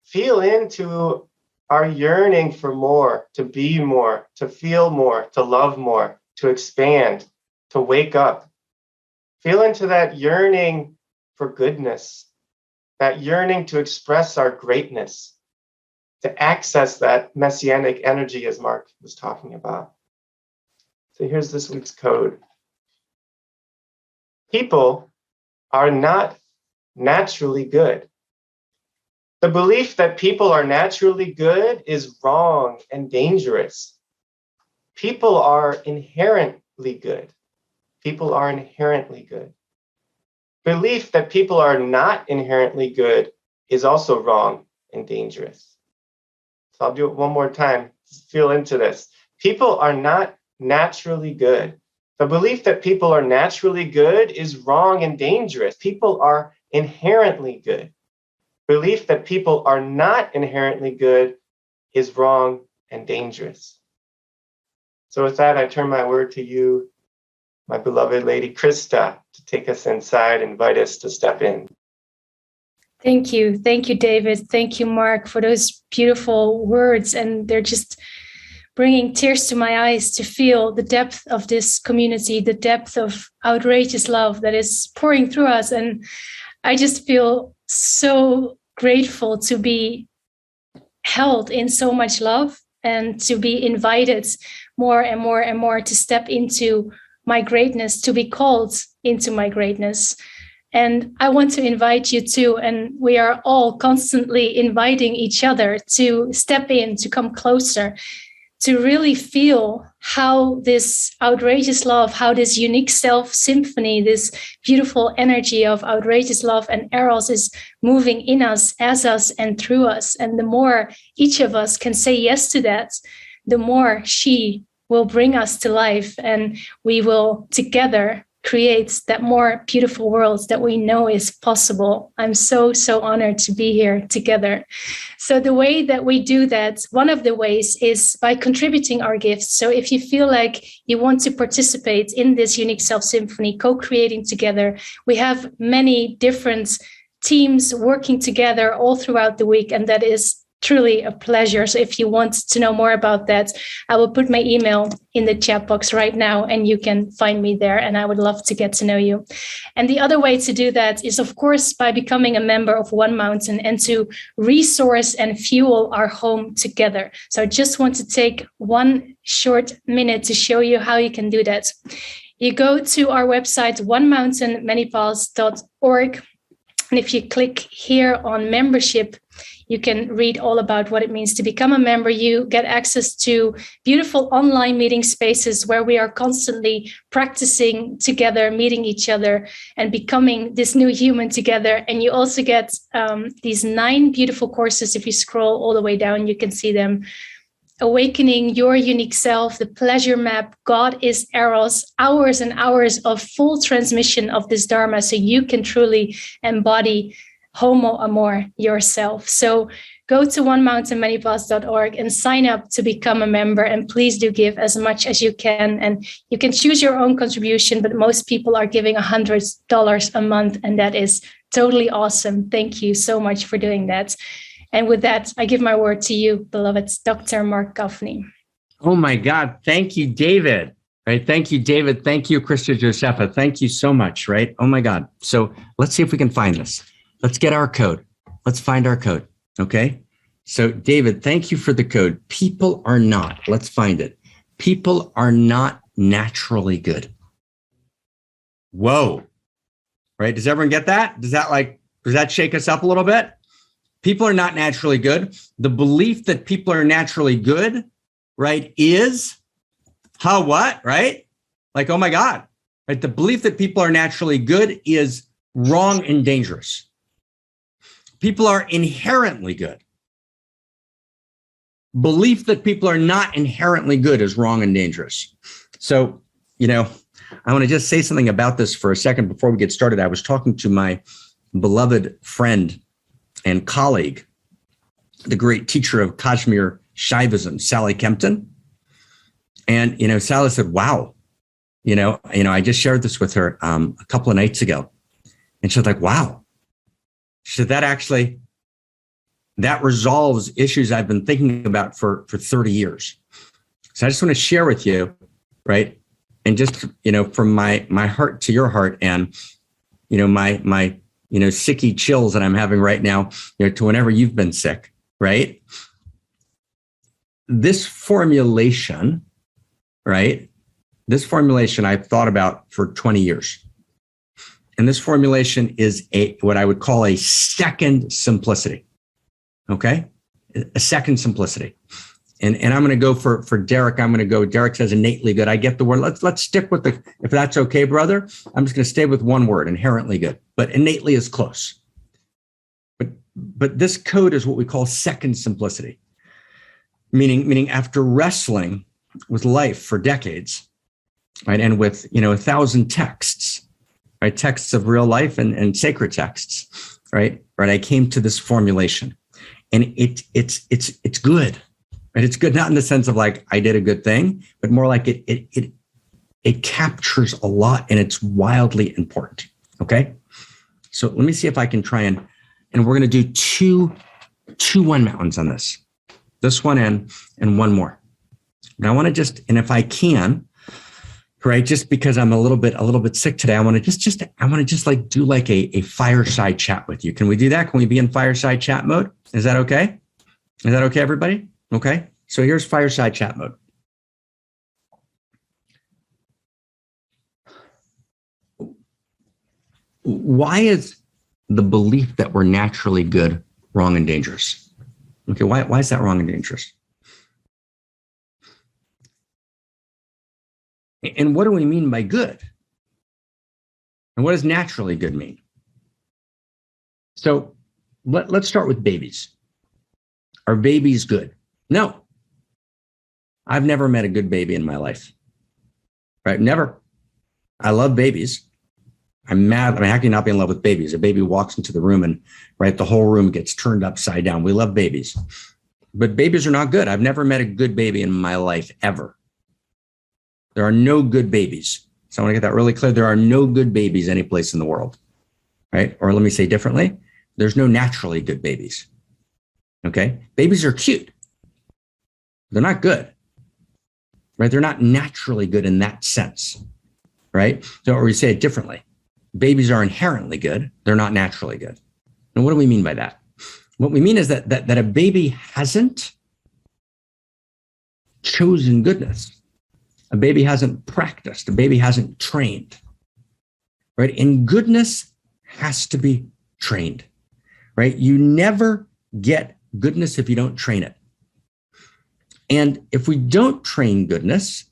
Feel into our yearning for more, to be more, to feel more, to love more, to expand, to wake up. Feel into that yearning for goodness, that yearning to express our greatness, to access that messianic energy as Mark was talking about. So here's this week's code. People are not naturally good. The belief that people are naturally good is wrong and dangerous. People are inherently good. People are inherently good. Belief that people are not inherently good is also wrong and dangerous. So I'll do it one more time. Feel into this. People are not naturally good. The belief that people are naturally good is wrong and dangerous. People are inherently good. Belief that people are not inherently good is wrong and dangerous. So with that, I turn my word to you, my beloved lady Krista, to take us inside, invite us to step in. Thank you. Thank you, David. Thank you, Mark, for those beautiful words. And they're just bringing tears to my eyes to feel the depth of this community, the depth of outrageous love that is pouring through us. And I just feel so grateful to be held in so much love and to be invited more and more and more to step into my greatness, to be called into my greatness. And I want to invite you too, and we are all constantly inviting each other to step in, to come closer, to really feel how this outrageous love, how this unique self symphony, this beautiful energy of outrageous love and eros is moving in us, as us, and through us. And the more each of us can say yes to that, the more she will bring us to life, and we will together create that more beautiful world that we know is possible. I'm so honored to be here together. So the way that we do that, one of the ways is by contributing our gifts. So if you feel like you want to participate in this unique self symphony, co-creating together, we have many different teams working together all throughout the week, and that is truly a pleasure. So if you want to know more about that, I will put my email in the chat box right now, and you can find me there, and I would love to get to know you. And the other way to do that is, of course, by becoming a member of One Mountain and to resource and fuel our home together. So I just want to take one short minute to show you how you can do that. You go to our website, onemountainmanypaths.org. And if you click here on membership, you can read all about what it means to become a member. You get access to beautiful online meeting spaces where we are constantly practicing together, meeting each other, and becoming this new human together. And you also get these 9 beautiful courses. If you scroll all the way down, you can see them. Awakening Your Unique Self, the Pleasure Map, God is Eros, hours and hours of full transmission of this Dharma so you can truly embody Homo Amor yourself. So go to onemountainmanypaths.org and sign up to become a member. And please do give as much as you can. And you can choose your own contribution, but most people are giving $100 a month. And that is totally awesome. Thank you so much for doing that. And with that, I give my word to you, beloved Dr. Marc Gafni. Oh my God. Thank you, David. Right. Thank you, David. Thank you, Krista, Josepha. Thank you so much. Right. Oh my God. So let's see if we can find this. Let's get our code. Let's find our code. Okay. So David, thank you for the code. People are not, let's find it. People are not naturally good. Whoa. Right. Does everyone get that? Does that shake us up a little bit? People are not naturally good. The belief that people are naturally good, right, is how what, right? Like, oh my God, right? The belief that people are naturally good is wrong and dangerous. People are inherently good. Belief that people are not inherently good is wrong and dangerous. So, I want to just say something about this for a second before we get started. I was talking to my beloved friend and colleague, the great teacher of Kashmir Shaivism, Sally Kempton. And, Sally said, wow, I just shared this with her a couple of nights ago. And she was like, wow. She said, that resolves issues I've been thinking about for 30 years. So I just want to share with you, right? And just, from my heart to your heart and, my sicky chills that I'm having right now, to whenever you've been sick, right? This formulation, right? This formulation I've thought about for 20 years. And this formulation is what I would call a second simplicity. Okay? A second simplicity. And I'm going to go for Derek. Derek says innately good. I get the word. Let's stick with if that's okay, brother. I'm just going to stay with one word, inherently good. But innately is close. But this code is what we call second simplicity. Meaning after wrestling with life for decades, right? And with, 1,000 texts, right? Texts of real life and sacred texts, right? Right. I came to this formulation, and it's good, right? It's good, not in the sense of like, I did a good thing, but more like it captures a lot, and it's wildly important. Okay. So let me see if I can try and we're going to do two One Mountains on this one and one more. And I want to and if I can, right, just because I'm a little bit sick today, I want to do like a fireside chat with you. Can we do that? Can we be in fireside chat mode? Is that okay? Is that okay, everybody? Okay. So here's fireside chat mode. Why is the belief that we're naturally good wrong and dangerous? Okay. Why is that wrong and dangerous? And what do we mean by good? And what does naturally good mean? So let's start with babies. Are babies good? No. I've never met a good baby in my life. Right? Never. I love babies. I'm mad. I mean, how can you not be in love with babies? A baby walks into the room and, right, the whole room gets turned upside down. We love babies. But babies are not good. I've never met a good baby in my life, ever. There are no good babies. So I want to get that really clear. There are no good babies any place in the world, right? Or let me say differently, there's no naturally good babies, okay? Babies are cute. They're not good, right? They're not naturally good in that sense, right? So, or we say it differently. Babies are inherently good. They're not naturally good. And what do we mean by that? What we mean is that a baby hasn't chosen goodness. A baby hasn't practiced. A baby hasn't trained, right? And goodness has to be trained, right? You never get goodness if you don't train it. And if we don't train goodness,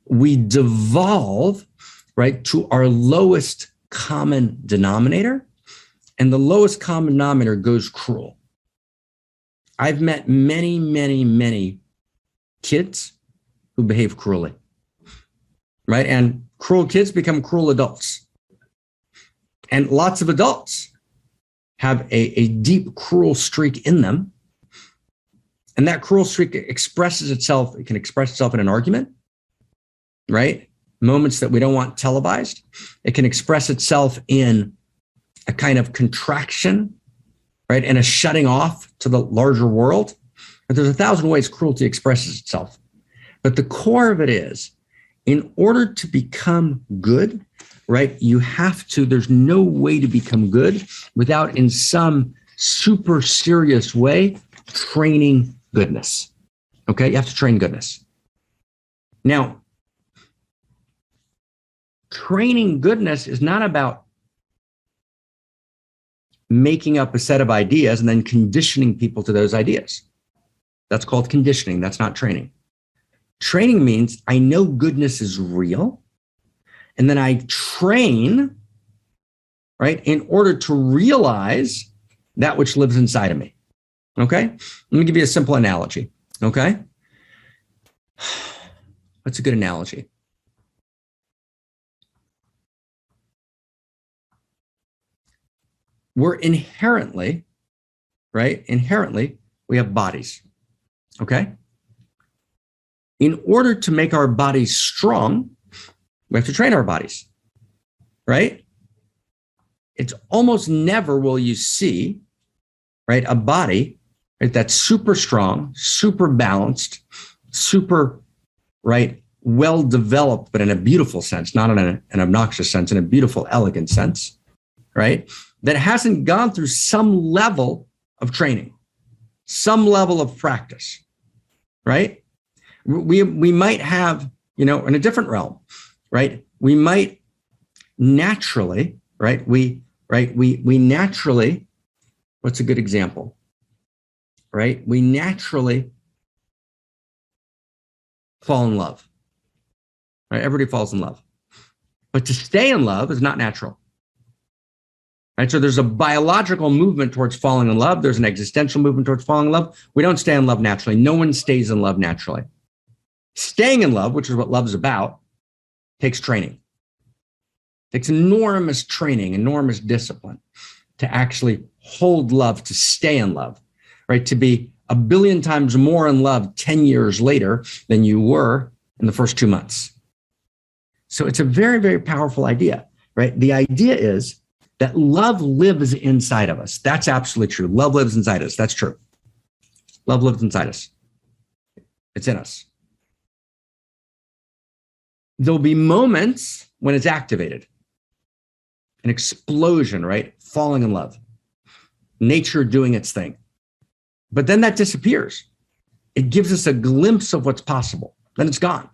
we devolve, right, to our lowest common denominator. And the lowest common denominator goes cruel. I've met many, many, many kids who behave cruelly. Right? And cruel kids become cruel adults. And lots of adults have a deep cruel streak in them. And that cruel streak expresses itself. It can express itself in an argument, right? Moments that we don't want televised. It can express itself in a kind of contraction, right? And a shutting off to the larger world. But there's 1,000 ways cruelty expresses itself. But the core of it is, in order to become good, right, you have to, there's no way to become good without, in some super serious way, training goodness. Okay, you have to train goodness. Now, training goodness is not about making up a set of ideas and then conditioning people to those ideas. That's called conditioning. That's not training. Training means I know goodness is real, and then I train, right, in order to realize that which lives inside of me. Okay? Let me give you a simple analogy. Okay? What's a good analogy? We're inherently, right? Inherently, we have bodies. Okay? In order to make our bodies strong, we have to train our bodies, right? It's almost never will you see, right, a body, right, that's super strong, super balanced, super, right, well developed, but in a beautiful sense, not in an obnoxious sense, in a beautiful, elegant sense, right? That hasn't gone through some level of training, some level of practice, right? We might have, in a different realm, right? We might naturally, right? We naturally, what's a good example, right? We naturally fall in love, right? Everybody falls in love, but to stay in love is not natural, right? So there's a biological movement towards falling in love. There's an existential movement towards falling in love. We don't stay in love naturally. No one stays in love naturally. Staying in love, which is what love's about, takes training. It takes enormous training, enormous discipline to actually hold love, to stay in love, right? To be 1 billion times more in love 10 years later than you were in the first 2 months. So it's a very, very powerful idea, right? The idea is that love lives inside of us. That's absolutely true. Love lives inside us. That's true. Love lives inside us. It's in us. There'll be moments when it's activated, an explosion, right? Falling in love, nature doing its thing. But then that disappears. It gives us a glimpse of what's possible. Then it's gone.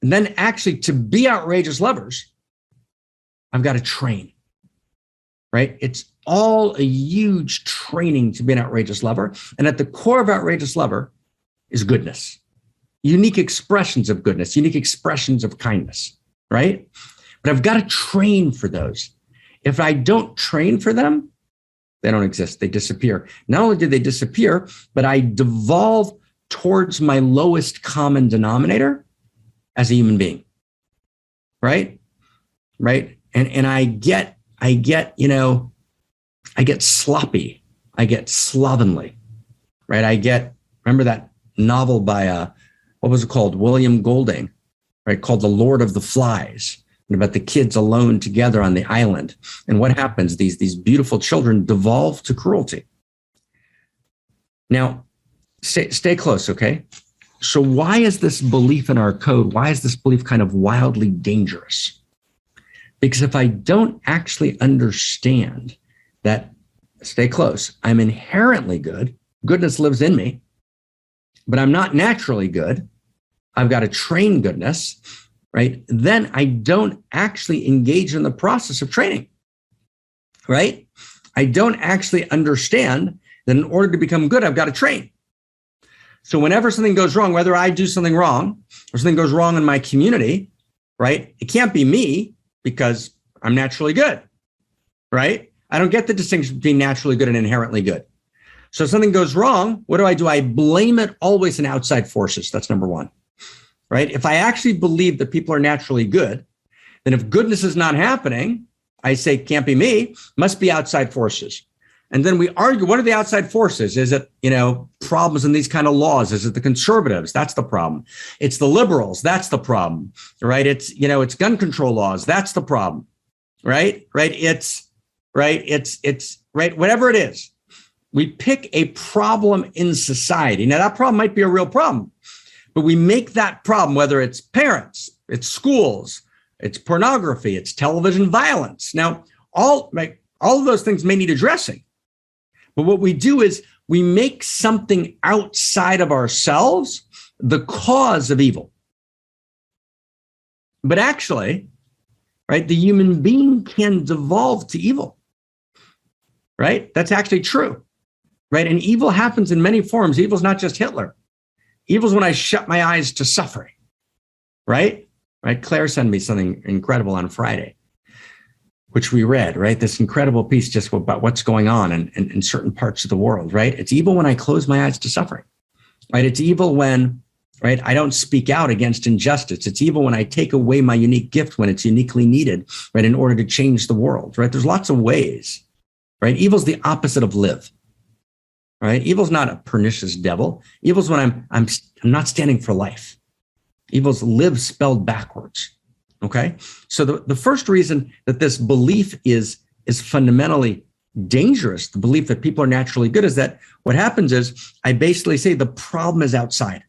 And then actually to be outrageous lovers, I've got to train, right? It's all a huge training to be an outrageous lover. And at the core of outrageous lover is goodness. unique expressions of goodness, unique expressions of kindness, right? But I've got to train for those. If I don't train for them, they don't exist. They disappear. Not only do they disappear, but I devolve towards my lowest common denominator as a human being, right? Right. And I get, sloppy. I get slovenly, right? Remember that novel by, what was it called? William Golding, right? Called The Lord of the Flies, about the kids alone together on the island. And what happens? These beautiful children devolve to cruelty. Now, stay close, okay? So why is this belief in our code, why is this belief kind of wildly dangerous? Because if I don't actually understand that, stay close, I'm inherently good, goodness lives in me, but I'm not naturally good, I've got to train goodness, right? Then I don't actually engage in the process of training, right? I don't actually understand that in order to become good, I've got to train. So whenever something goes wrong, whether I do something wrong or something goes wrong in my community, right? It can't be me because I'm naturally good, right? I don't get the distinction between naturally good and inherently good. So if something goes wrong, what do? I blame it always on outside forces. That's number one, right? If I actually believe that people are naturally good, then if goodness is not happening, I say, can't be me, must be outside forces. And then we argue, what are the outside forces? Is it, problems in these kind of laws? Is it the conservatives? That's the problem. It's the liberals. That's the problem, right? It's, it's gun control laws. That's the problem, right? It's whatever it is. We pick a problem in society. Now that problem might be a real problem, but we make that problem, whether it's parents, it's schools, it's pornography, it's television violence. Now, all of those things may need addressing. But what we do is we make something outside of ourselves the cause of evil. But actually, right, the human being can devolve to evil, right? That's actually true, right? And evil happens in many forms. Evil is not just Hitler. Evil is when I shut my eyes to suffering, right? Right? Claire sent me something incredible on Friday, which we read, right? This incredible piece just about what's going on in certain parts of the world, right? It's evil when I close my eyes to suffering, right? It's evil when, right, I don't speak out against injustice. It's evil when I take away my unique gift when it's uniquely needed, right, in order to change the world, right? There's lots of ways, right? Evil's the opposite of live, right? Evil's not a pernicious devil. Evil's when I'm not standing for life. Evil's live spelled backwards. Okay, so the first reason that this belief is fundamentally dangerous, the belief that people are naturally good, is that what happens is I basically say the problem is outside,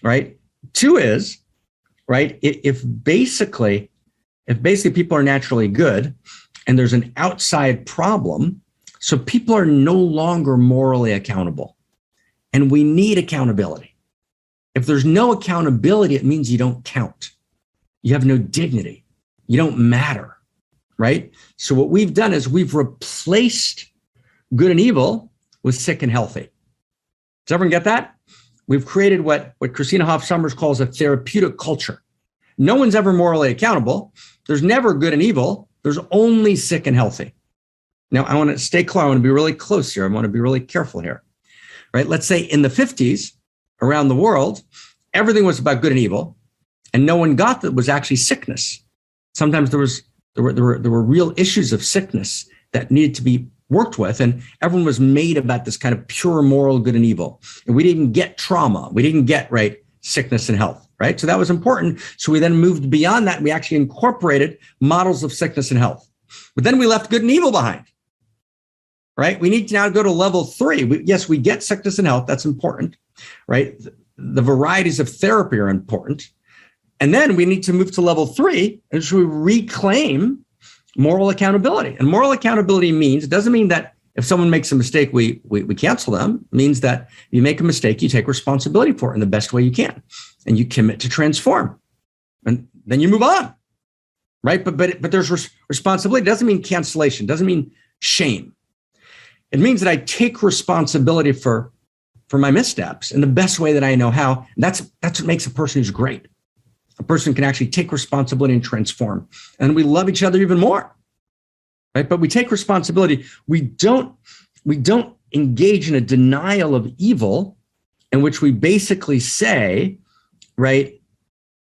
right? Two is, right, if basically people are naturally good and there's an outside problem, so people are no longer morally accountable. And we need accountability. If there's no accountability, it means you don't count. You have no dignity. You don't matter, right? So what we've done is we've replaced good and evil with sick and healthy. Does everyone get that? We've created what Kristina Hoff-Sommers calls a therapeutic culture. No one's ever morally accountable. There's never good and evil. There's only sick and healthy. Now, I want to stay clear. I want to be really close here. I want to be really careful here, right? Let's say in the 50s, around the world, everything was about good and evil. And no one got that it was actually sickness. Sometimes there were real issues of sickness that needed to be worked with, and everyone was made about this kind of pure moral good and evil. And we didn't get trauma. We didn't get, right, sickness and health, right? So that was important. So we then moved beyond that. And we actually incorporated models of sickness and health. But then we left good and evil behind, right? We need to now go to level 3. Yes, we get sickness and health. That's important, right? The varieties of therapy are important. And then we need to move to level 3, and so we reclaim moral accountability. And moral accountability means, it doesn't mean that if someone makes a mistake, we cancel them. It means that if you make a mistake, you take responsibility for it in the best way you can, and you commit to transform. And then you move on, right? But there's responsibility. It doesn't mean cancellation. It doesn't mean shame. It means that I take responsibility for for my missteps in the best way that I know how. That's what makes a person who's great. A person can actually take responsibility and transform. And we love each other even more, right? But we take responsibility. We don't engage in a denial of evil in which we basically say, right,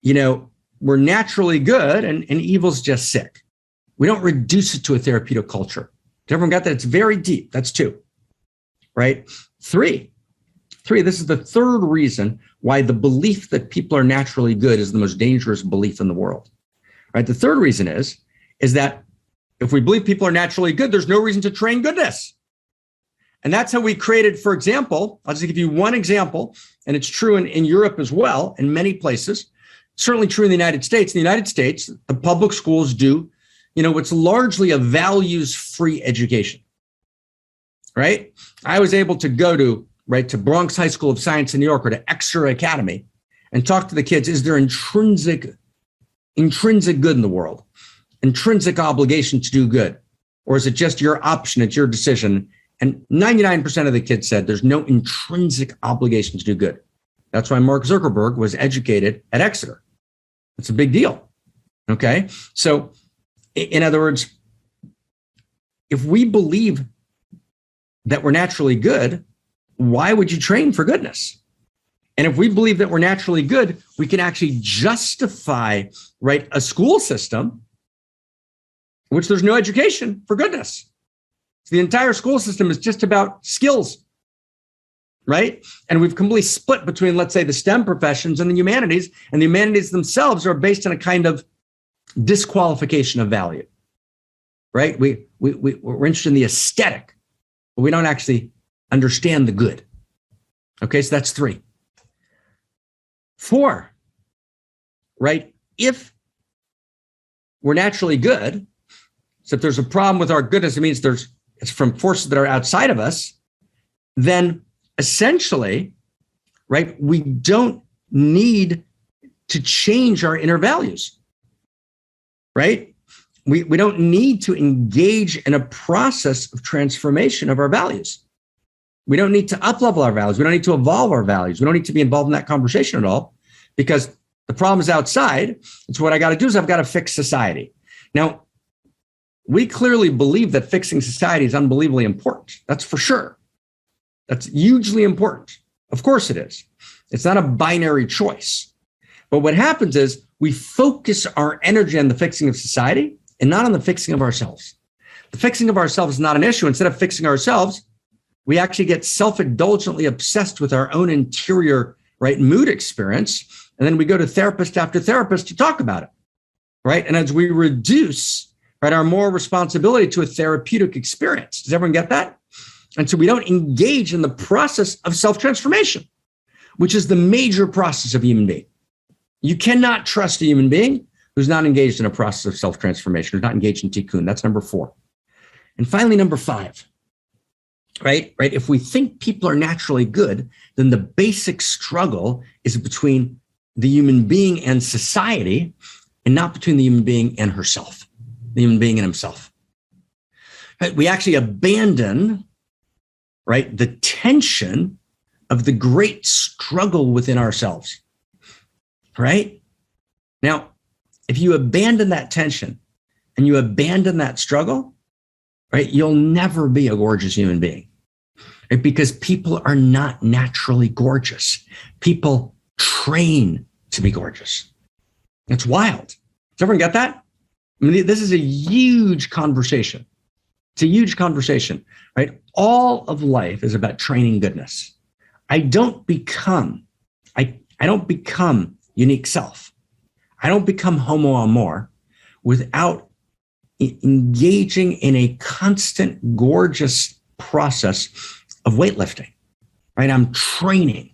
we're naturally good and evil's just sick. We don't reduce it to a therapeutic culture. Does everyone got that? It's very deep. That's 2, right? 3, this is the third reason why the belief that people are naturally good is the most dangerous belief in the world, right? The third reason is that if we believe people are naturally good, there's no reason to train goodness. And that's how we created, for example, I'll just give you one example, and it's true in Europe as well, in many places, certainly true in the United States. In the United States, the public schools do, what's largely a values-free education, right? I was able to go to Bronx High School of Science in New York or to Exeter Academy and talk to the kids. Is there intrinsic good in the world? Intrinsic obligation to do good? Or is it just your option? It's your decision. And 99% of the kids said there's no intrinsic obligation to do good. That's why Mark Zuckerberg was educated at Exeter. It's a big deal. Okay. So in other words, if we believe that we're naturally good, why would you train for goodness? And if we believe that we're naturally good, we can actually justify, a school system in which there's no education for goodness. So the entire school system is just about skills, right? And we've completely split between, let's say, the STEM professions and the humanities, and the humanities themselves are based on a kind of disqualification of value, right? We're interested in the aesthetic, but we don't actually understand the good. Okay, so that's 3. 4, right? If we're naturally good, so if there's a problem with our goodness, it means it's from forces that are outside of us, then essentially, right, we don't need to change our inner values, right? We don't need to engage in a process of transformation of our values. We don't need to up-level our values. We don't need to evolve our values. We don't need to be involved in that conversation at all because the problem is outside. And so what I got to do is I've got to fix society. Now, we clearly believe that fixing society is unbelievably important. That's for sure. That's hugely important. Of course it is. It's not a binary choice. But what happens is we focus our energy on the fixing of society and not on the fixing of ourselves. The fixing of ourselves is not an issue. Instead of fixing ourselves, we actually get self-indulgently obsessed with our own interior, mood experience. And then we go to therapist after therapist to talk about it, right? And as we reduce, our moral responsibility to a therapeutic experience. Does everyone get that? And so we don't engage in the process of self-transformation, which is the major process of a human being. You cannot trust a human being who's not engaged in a process of self-transformation, who's not engaged in tikkun. That's number 4. And finally, number 5, right? If we think people are naturally good, then the basic struggle is between the human being and society and not between the human being and herself, the human being and himself. Right? We actually abandon, the tension of the great struggle within ourselves, right? Now, if you abandon that tension and you abandon that struggle, you'll never be a gorgeous human being, right? Because people are not naturally gorgeous. People train to be gorgeous. It's wild. Does everyone get that? I mean, this is a huge conversation. It's a huge conversation, right? All of life is about training goodness. I don't become unique self. I don't become homo amor without engaging in a constant, gorgeous process of weightlifting, right? I'm training.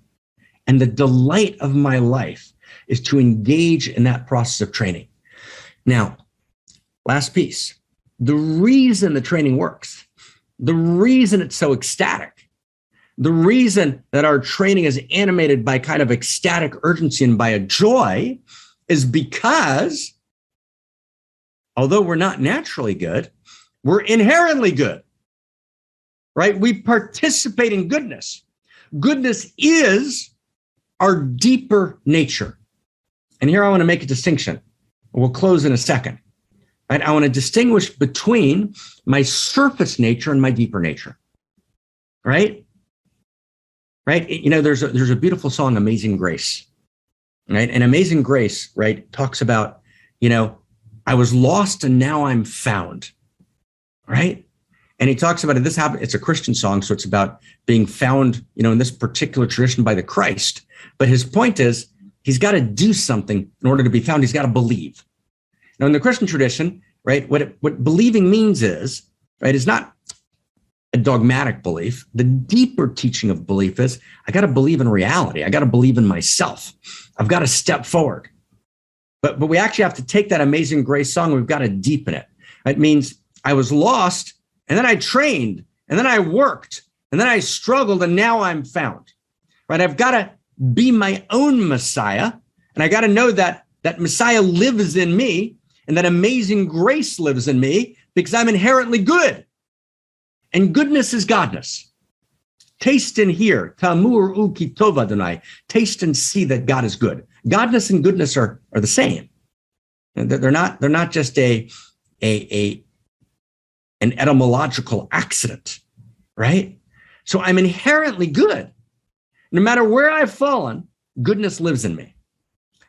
And the delight of my life is to engage in that process of training. Now, last piece, the reason the training works, the reason it's so ecstatic, the reason that our training is animated by kind of ecstatic urgency and by a joy is because although we're not naturally good, we're inherently good, right? We participate in goodness. Goodness is our deeper nature. And here I want to make a distinction. We'll close in a second. Right? I want to distinguish between my surface nature and my deeper nature. Right? Right? You know, there's a beautiful song, Amazing Grace. Right? And Amazing Grace, right, talks about, you know, I was lost and now I'm found. Right? And he talks about it. This happened. It's a Christian song, so it's about being found, you know, in this particular tradition by the Christ. But his point is, he's got to do something in order to be found. He's got to believe. Now, in the Christian tradition, right, what believing means is, right, is not a dogmatic belief. The deeper teaching of belief is, I got to believe in reality. I got to believe in myself. I've got to step forward. But we actually have to take that Amazing Grace song. We've got to deepen it. It means I was lost, and then I trained, and then I worked, and then I struggled, and now I'm found. Right? I've got to be my own Messiah, and I got to know that Messiah lives in me, and that amazing grace lives in me because I'm inherently good. And goodness is godness. Taste and hear, tamur u ki tov Adonai. Taste and see that God is good. Godness and goodness are the same. They're not just an etymological accident, right? So I'm inherently good. No matter where I've fallen, goodness lives in me.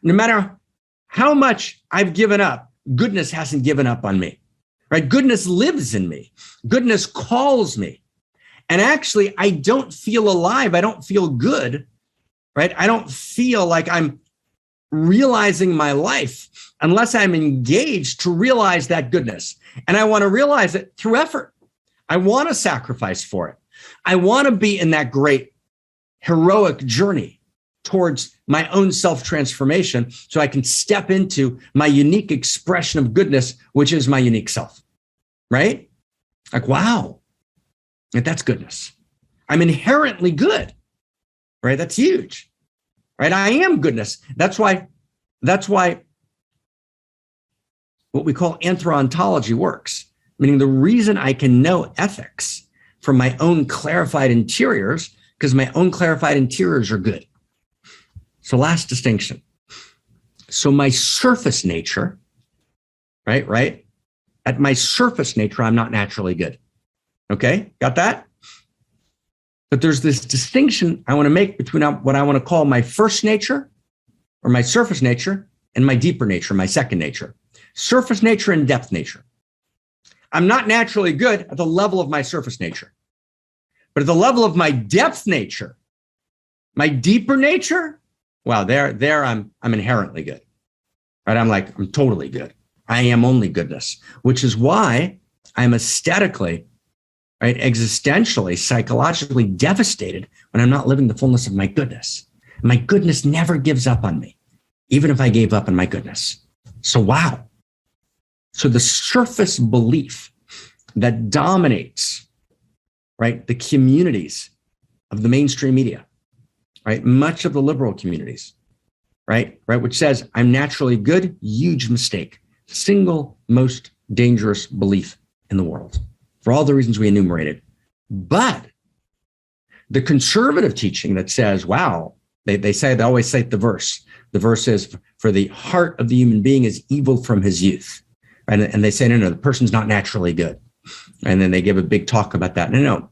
No matter how much I've given up, goodness hasn't given up on me, right? Goodness lives in me. Goodness calls me. And actually, I don't feel alive. I don't feel good, right? I don't feel like I'm realizing my life unless I'm engaged to realize that goodness. And I want to realize it through effort. I want to sacrifice for it. I want to be in that great heroic journey towards my own self-transformation so I can step into my unique expression of goodness, which is my unique self, right? Like, wow, that's goodness. I'm inherently good, right? That's huge, right? I am goodness. That's why what we call anthro-ontology works, meaning the reason I can know ethics from my own clarified interiors, because my own clarified interiors are good. So last distinction. So my surface nature, right? At my surface nature, I'm not naturally good. Okay, got that? But there's this distinction I want to make between what I want to call my first nature or my surface nature and my deeper nature, my second nature. Surface nature and depth nature. I'm not naturally good at the level of my surface nature. But at the level of my depth nature, my deeper nature, wow, there I'm inherently good. Right? I'm totally good. I am only goodness, which is why I'm aesthetically, right, existentially, psychologically devastated when I'm not living the fullness of my goodness. My goodness never gives up on me, even if I gave up on my goodness. So wow. So the surface belief that dominates, right, the communities of the mainstream media, right, much of the liberal communities, right, which says I'm naturally good, huge mistake, single most dangerous belief in the world for all the reasons we enumerated. But the conservative teaching that says, wow, they always cite the verse. The verse is, for the heart of the human being is evil from his youth. And they say, no, the person's not naturally good. And then they give a big talk about that. No.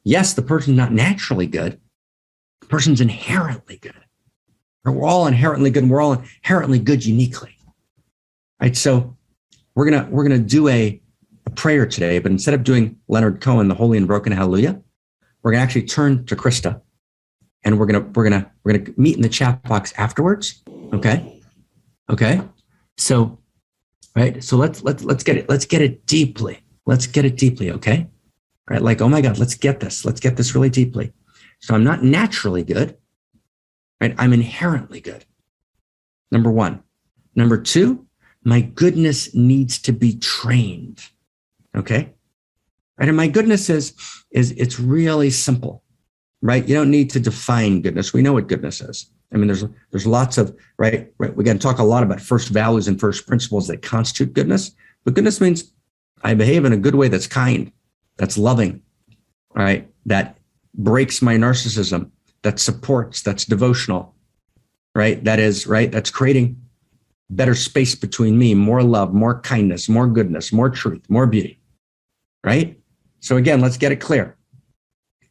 Yes, the person's not naturally good. The person's inherently good. We're all inherently good, and we're all inherently good uniquely. Right? So we're gonna do a prayer today, but instead of doing Leonard Cohen, the Holy and Broken Hallelujah, we're gonna actually turn to Krista, and we're gonna meet in the chat box afterwards. Okay. So, right. So let's get it. Let's get it deeply. Let's get it deeply. Okay. Right. Like, oh my God, let's get this. Let's get this really deeply. So I'm not naturally good. Right. I'm inherently good. Number one. Number two, my goodness needs to be trained. Okay. Right. And my goodness is it's really simple. Right. You don't need to define goodness. We know what goodness is. I mean, there's lots of, right. We got to talk a lot about first values and first principles that constitute goodness. But goodness means I behave in a good way that's kind, that's loving, right? That breaks my narcissism, that supports, that's devotional, right? That's creating better space between me, more love, more kindness, more goodness, more truth, more beauty, right? So again, let's get it clear.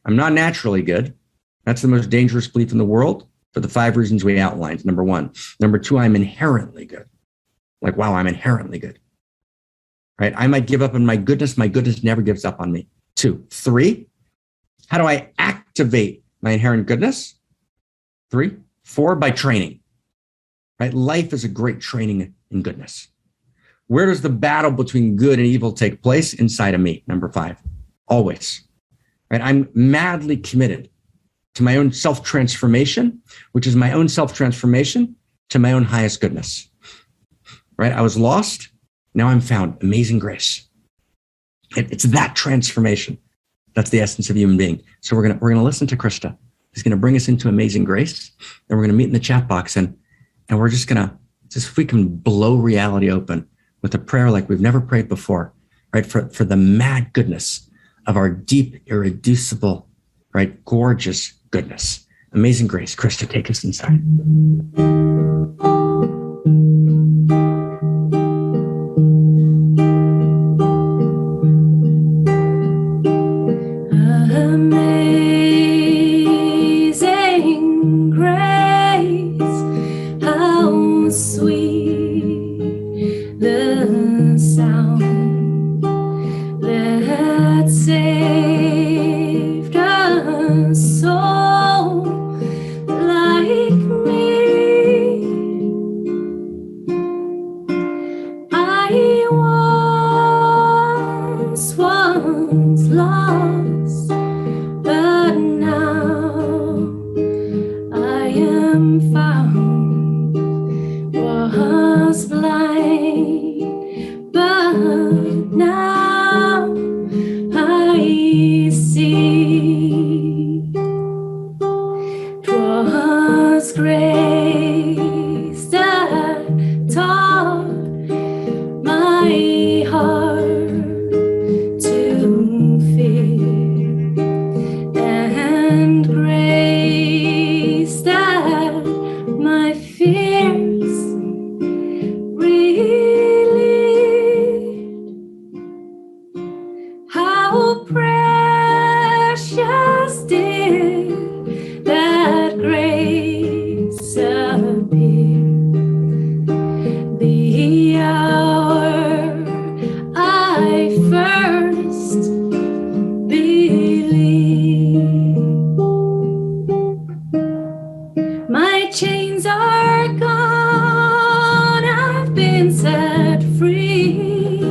I'm not naturally good. That's the most dangerous belief in the world for the 5 reasons we outlined. Number 1. Number 2, I'm inherently good. Like, wow, I'm inherently good, right? I might give up on my goodness never gives up on me. 2. 3, how do I activate my inherent goodness? 3. 4, by training, right? Life is a great training in goodness. Where does the battle between good and evil take place? Inside of me. Number 5, always, right? I'm madly committed to my own self-transformation, which is my own self-transformation to my own highest goodness, right? I was lost. Now I'm found. Amazing grace. It's that transformation. That's the essence of human being. So we're gonna listen to Krista. She's gonna bring us into amazing grace. Then we're gonna meet in the chat box and we're just if we can blow reality open with a prayer like we've never prayed before, right? For the mad goodness of our deep, irreducible, right? Gorgeous goodness. Amazing grace. Krista, take us inside. Amazing grace, how sweet the sound that saved a soul like me. I once was lost, but now I am found. Was blind, but now I see. 'Twas grace that taught my heart to fear, and grace that my fears relieved. How precious did that grace appear the hour I first believed. My chains are gone, I've been set free.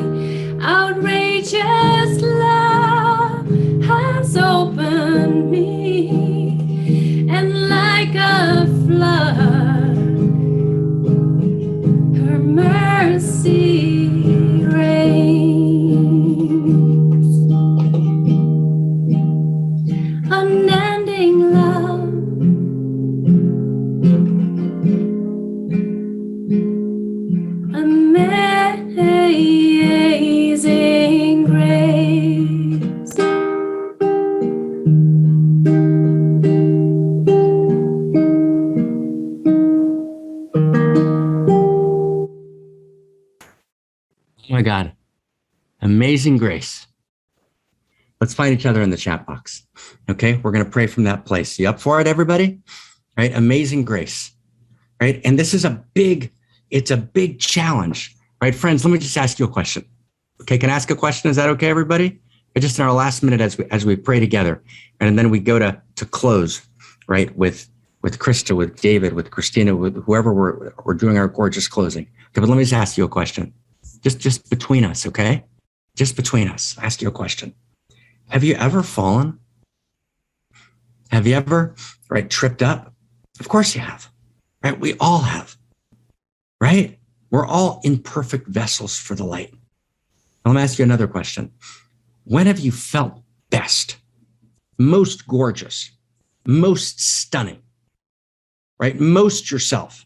Outrageous love has opened me, and like a flood, her mercy reigns. Unending love, amazing grace. Oh my God. Amazing grace. Let's find each other in the chat box. Okay. We're going to pray from that place. You up for it, everybody? Right. Amazing grace. Right. And this is it's a big challenge, right? Friends, let me just ask you a question. Okay. Can I ask a question? Is that okay, everybody? Just in our last minute as we pray together. And then we go to close, right? With Krista, with David, with Kristina, with whoever we're doing our gorgeous closing. Okay. But let me just ask you a question. Just between us. Okay. Just between us. Ask you a question. Have you ever fallen? Have you ever, right, tripped up? Of course you have, right? We all have, right? We're all imperfect vessels for the light. Now, let me ask you another question. When have you felt best, most gorgeous, most stunning, right? Most yourself?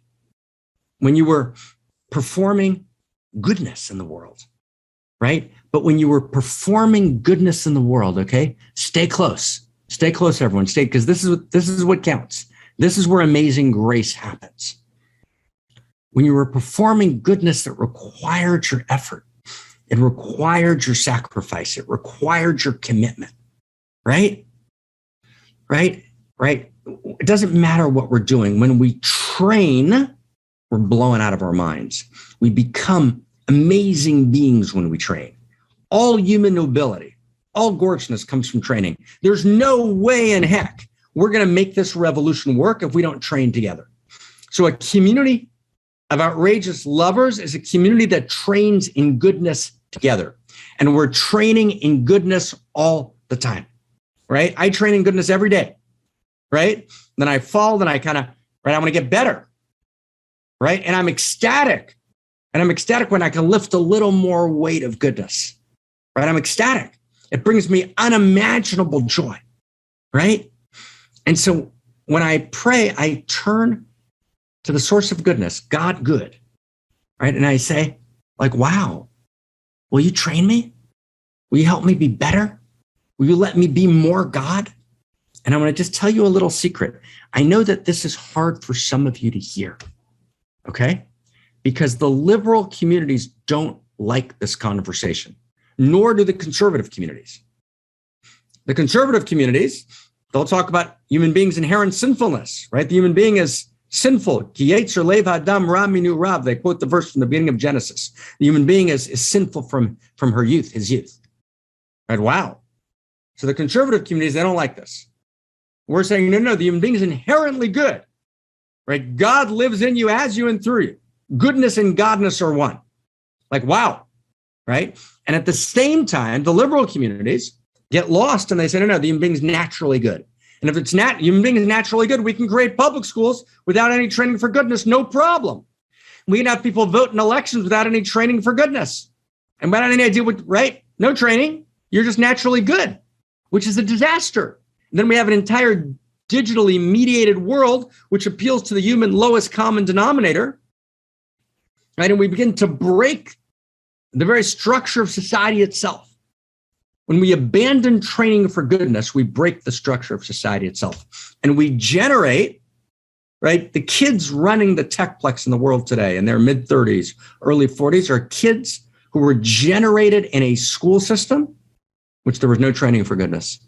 When you were performing goodness in the world, right? But when you were performing goodness in the world, okay, stay close. Stay close, everyone. Stay, because this is what counts. This is where amazing grace happens. When you were performing goodness that required your effort, it required your sacrifice, it required your commitment, right? Right? It doesn't matter what we're doing. When we train, we're blowing out of our minds. We become amazing beings when we train. All human nobility, all gorgeousness comes from training. There's no way in heck we're going to make this revolution work if we don't train together. So a community of outrageous lovers is a community that trains in goodness together. And we're training in goodness all the time, right? I train in goodness every day, right? Then I fall, then I I want to get better, right? And I'm ecstatic. And I'm ecstatic when I can lift a little more weight of goodness, right? I'm ecstatic. It brings me unimaginable joy, right? And so when I pray, I turn to the source of goodness, God good, right? And I say, like, wow, will you train me? Will you help me be better? Will you let me be more God? And I'm going to just tell you a little secret. I know that this is hard for some of you to hear, okay? Because the liberal communities don't like this conversation, nor do the conservative communities. The conservative communities, they'll talk about human beings' inherent sinfulness, right? The human being is sinful. Ki yetzer lev hadam ra minu rav. They quote the verse from the beginning of Genesis. The human being is sinful from her youth, his youth. Right? Wow. So the conservative communities, they don't like this. We're saying, no, the human being is inherently good, right? God lives in you, as you, and through you. Goodness and godness are one. Like, wow, right? And at the same time, the liberal communities get lost and they say, no, the human being is naturally good. And if human being is naturally good, we can create public schools without any training for goodness, no problem. We can have people vote in elections without any training for goodness. And without any idea what, right? No training, you're just naturally good, which is a disaster. And then we have an entire digitally mediated world, which appeals to the human lowest common denominator, right? And we begin to break the very structure of society itself. When we abandon training for goodness, we break the structure of society itself. And we generate, right? The kids running the techplex in the world today in their mid-30s, early 40s are kids who were generated in a school system which there was no training for goodness.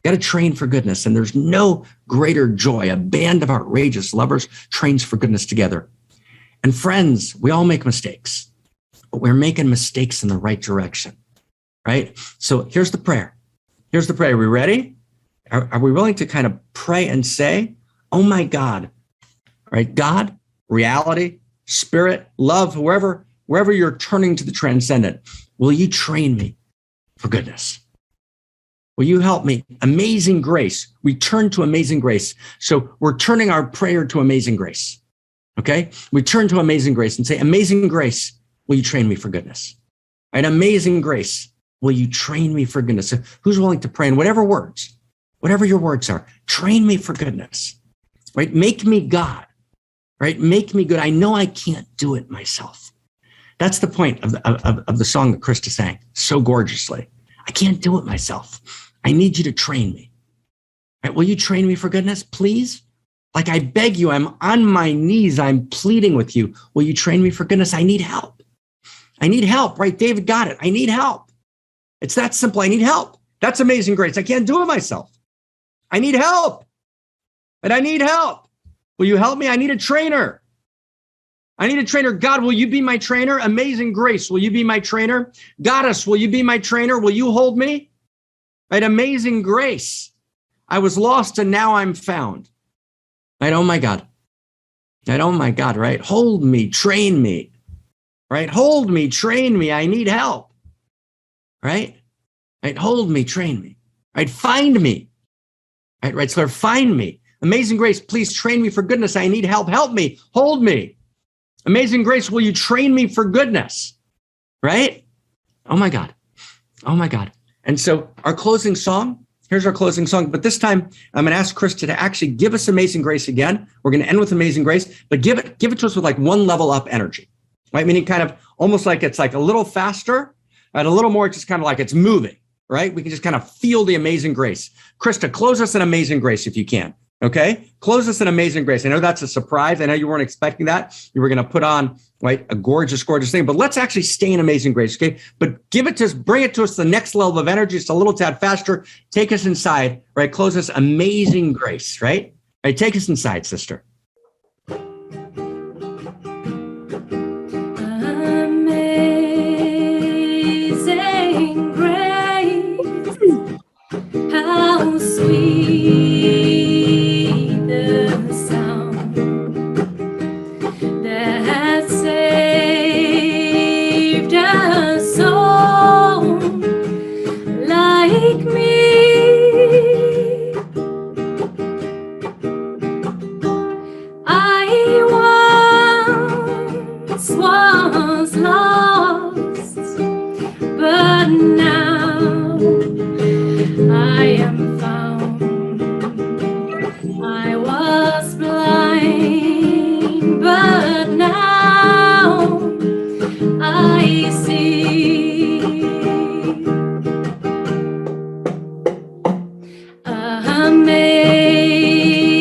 Got to train for goodness. And there's no greater joy. A band of outrageous lovers trains for goodness together. And friends, we all make mistakes, but we're making mistakes in the right direction, right? So here's the prayer. Here's the prayer. Are we ready? Are we willing to kind of pray and say, oh my God, right? God, reality, spirit, love, wherever you're turning to the transcendent, will you train me for goodness? Will you help me? Amazing grace. We turn to amazing grace. So we're turning our prayer to amazing grace. Okay? We turn to amazing grace and say, amazing grace, will you train me for goodness? Right? Amazing grace, will you train me for goodness? So who's willing to pray in whatever your words are, train me for goodness, right? Make me God, right? Make me good. I know I can't do it myself. That's the point of the song that Krista sang so gorgeously. I can't do it myself. I need you to train me. Right? Will you train me for goodness, please? Like I beg you, I'm on my knees. I'm pleading with you. Will you train me for goodness? I need help. I need help, right? David got it. I need help. It's that simple. I need help. That's amazing grace. I can't do it myself. I need help. And I need help. Will you help me? I need a trainer. I need a trainer. God, will you be my trainer? Amazing grace. Will you be my trainer? Goddess, will you be my trainer? Will you hold me? Right? Amazing grace. I was lost and now I'm found. Right? Oh my God. Right? Oh my God. Right? Hold me, train me. Right? Hold me, train me. I need help. Right? Right? Hold me, train me. Right? Find me. Right? So find me. Amazing grace, please train me for goodness. I need help. Help me. Hold me. Amazing grace, will you train me for goodness? Right? Oh my God. Oh my God. And so our closing song, here's our closing song. But this time I'm going to ask Krista to actually give us amazing grace again. We're going to end with amazing grace, but give it to us with like one level up energy, right? Meaning kind of almost like it's like a little faster and a little more just kind of like it's moving, right? We can just kind of feel the amazing grace. Krista, close us in amazing grace if you can. Okay, close us in amazing grace. I know that's a surprise. I know you weren't expecting that. You were going to put on, right, a gorgeous, gorgeous thing, but let's actually stay in amazing grace. Okay, but give it to us, bring it to us the next level of energy, just a little tad faster. Take us inside, right? Close us amazing grace, right? Right, take us inside, sister. Amazing grace, how sweet the sound that saved a soul like me. I once was lost, but now I am found. I was blind, but now I see.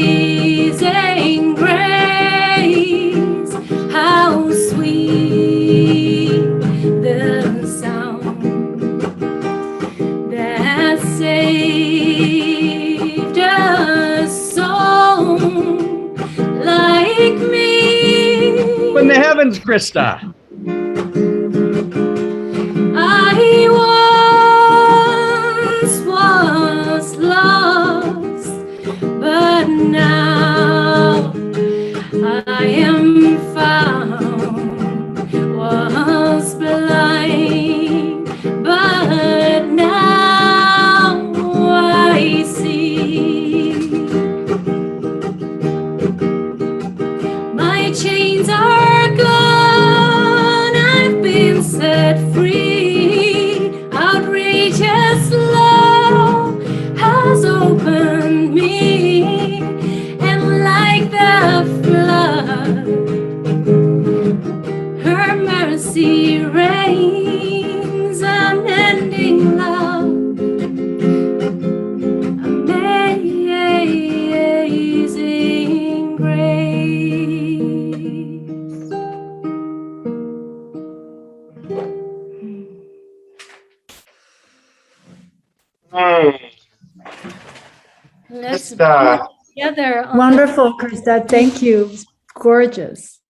Amazing grace, how sweet the sound that saved a soul like me. In the heavens, Krista. I once was lost, but now I am found. Was blind, but now I see. My chains are gone, I've been set free. Outrageous love has opened me, and like the flood, her mercy reigns, unending love, amazing grace. Let's Krista, be together on Wonderful, Krista. Thank you. Gorgeous.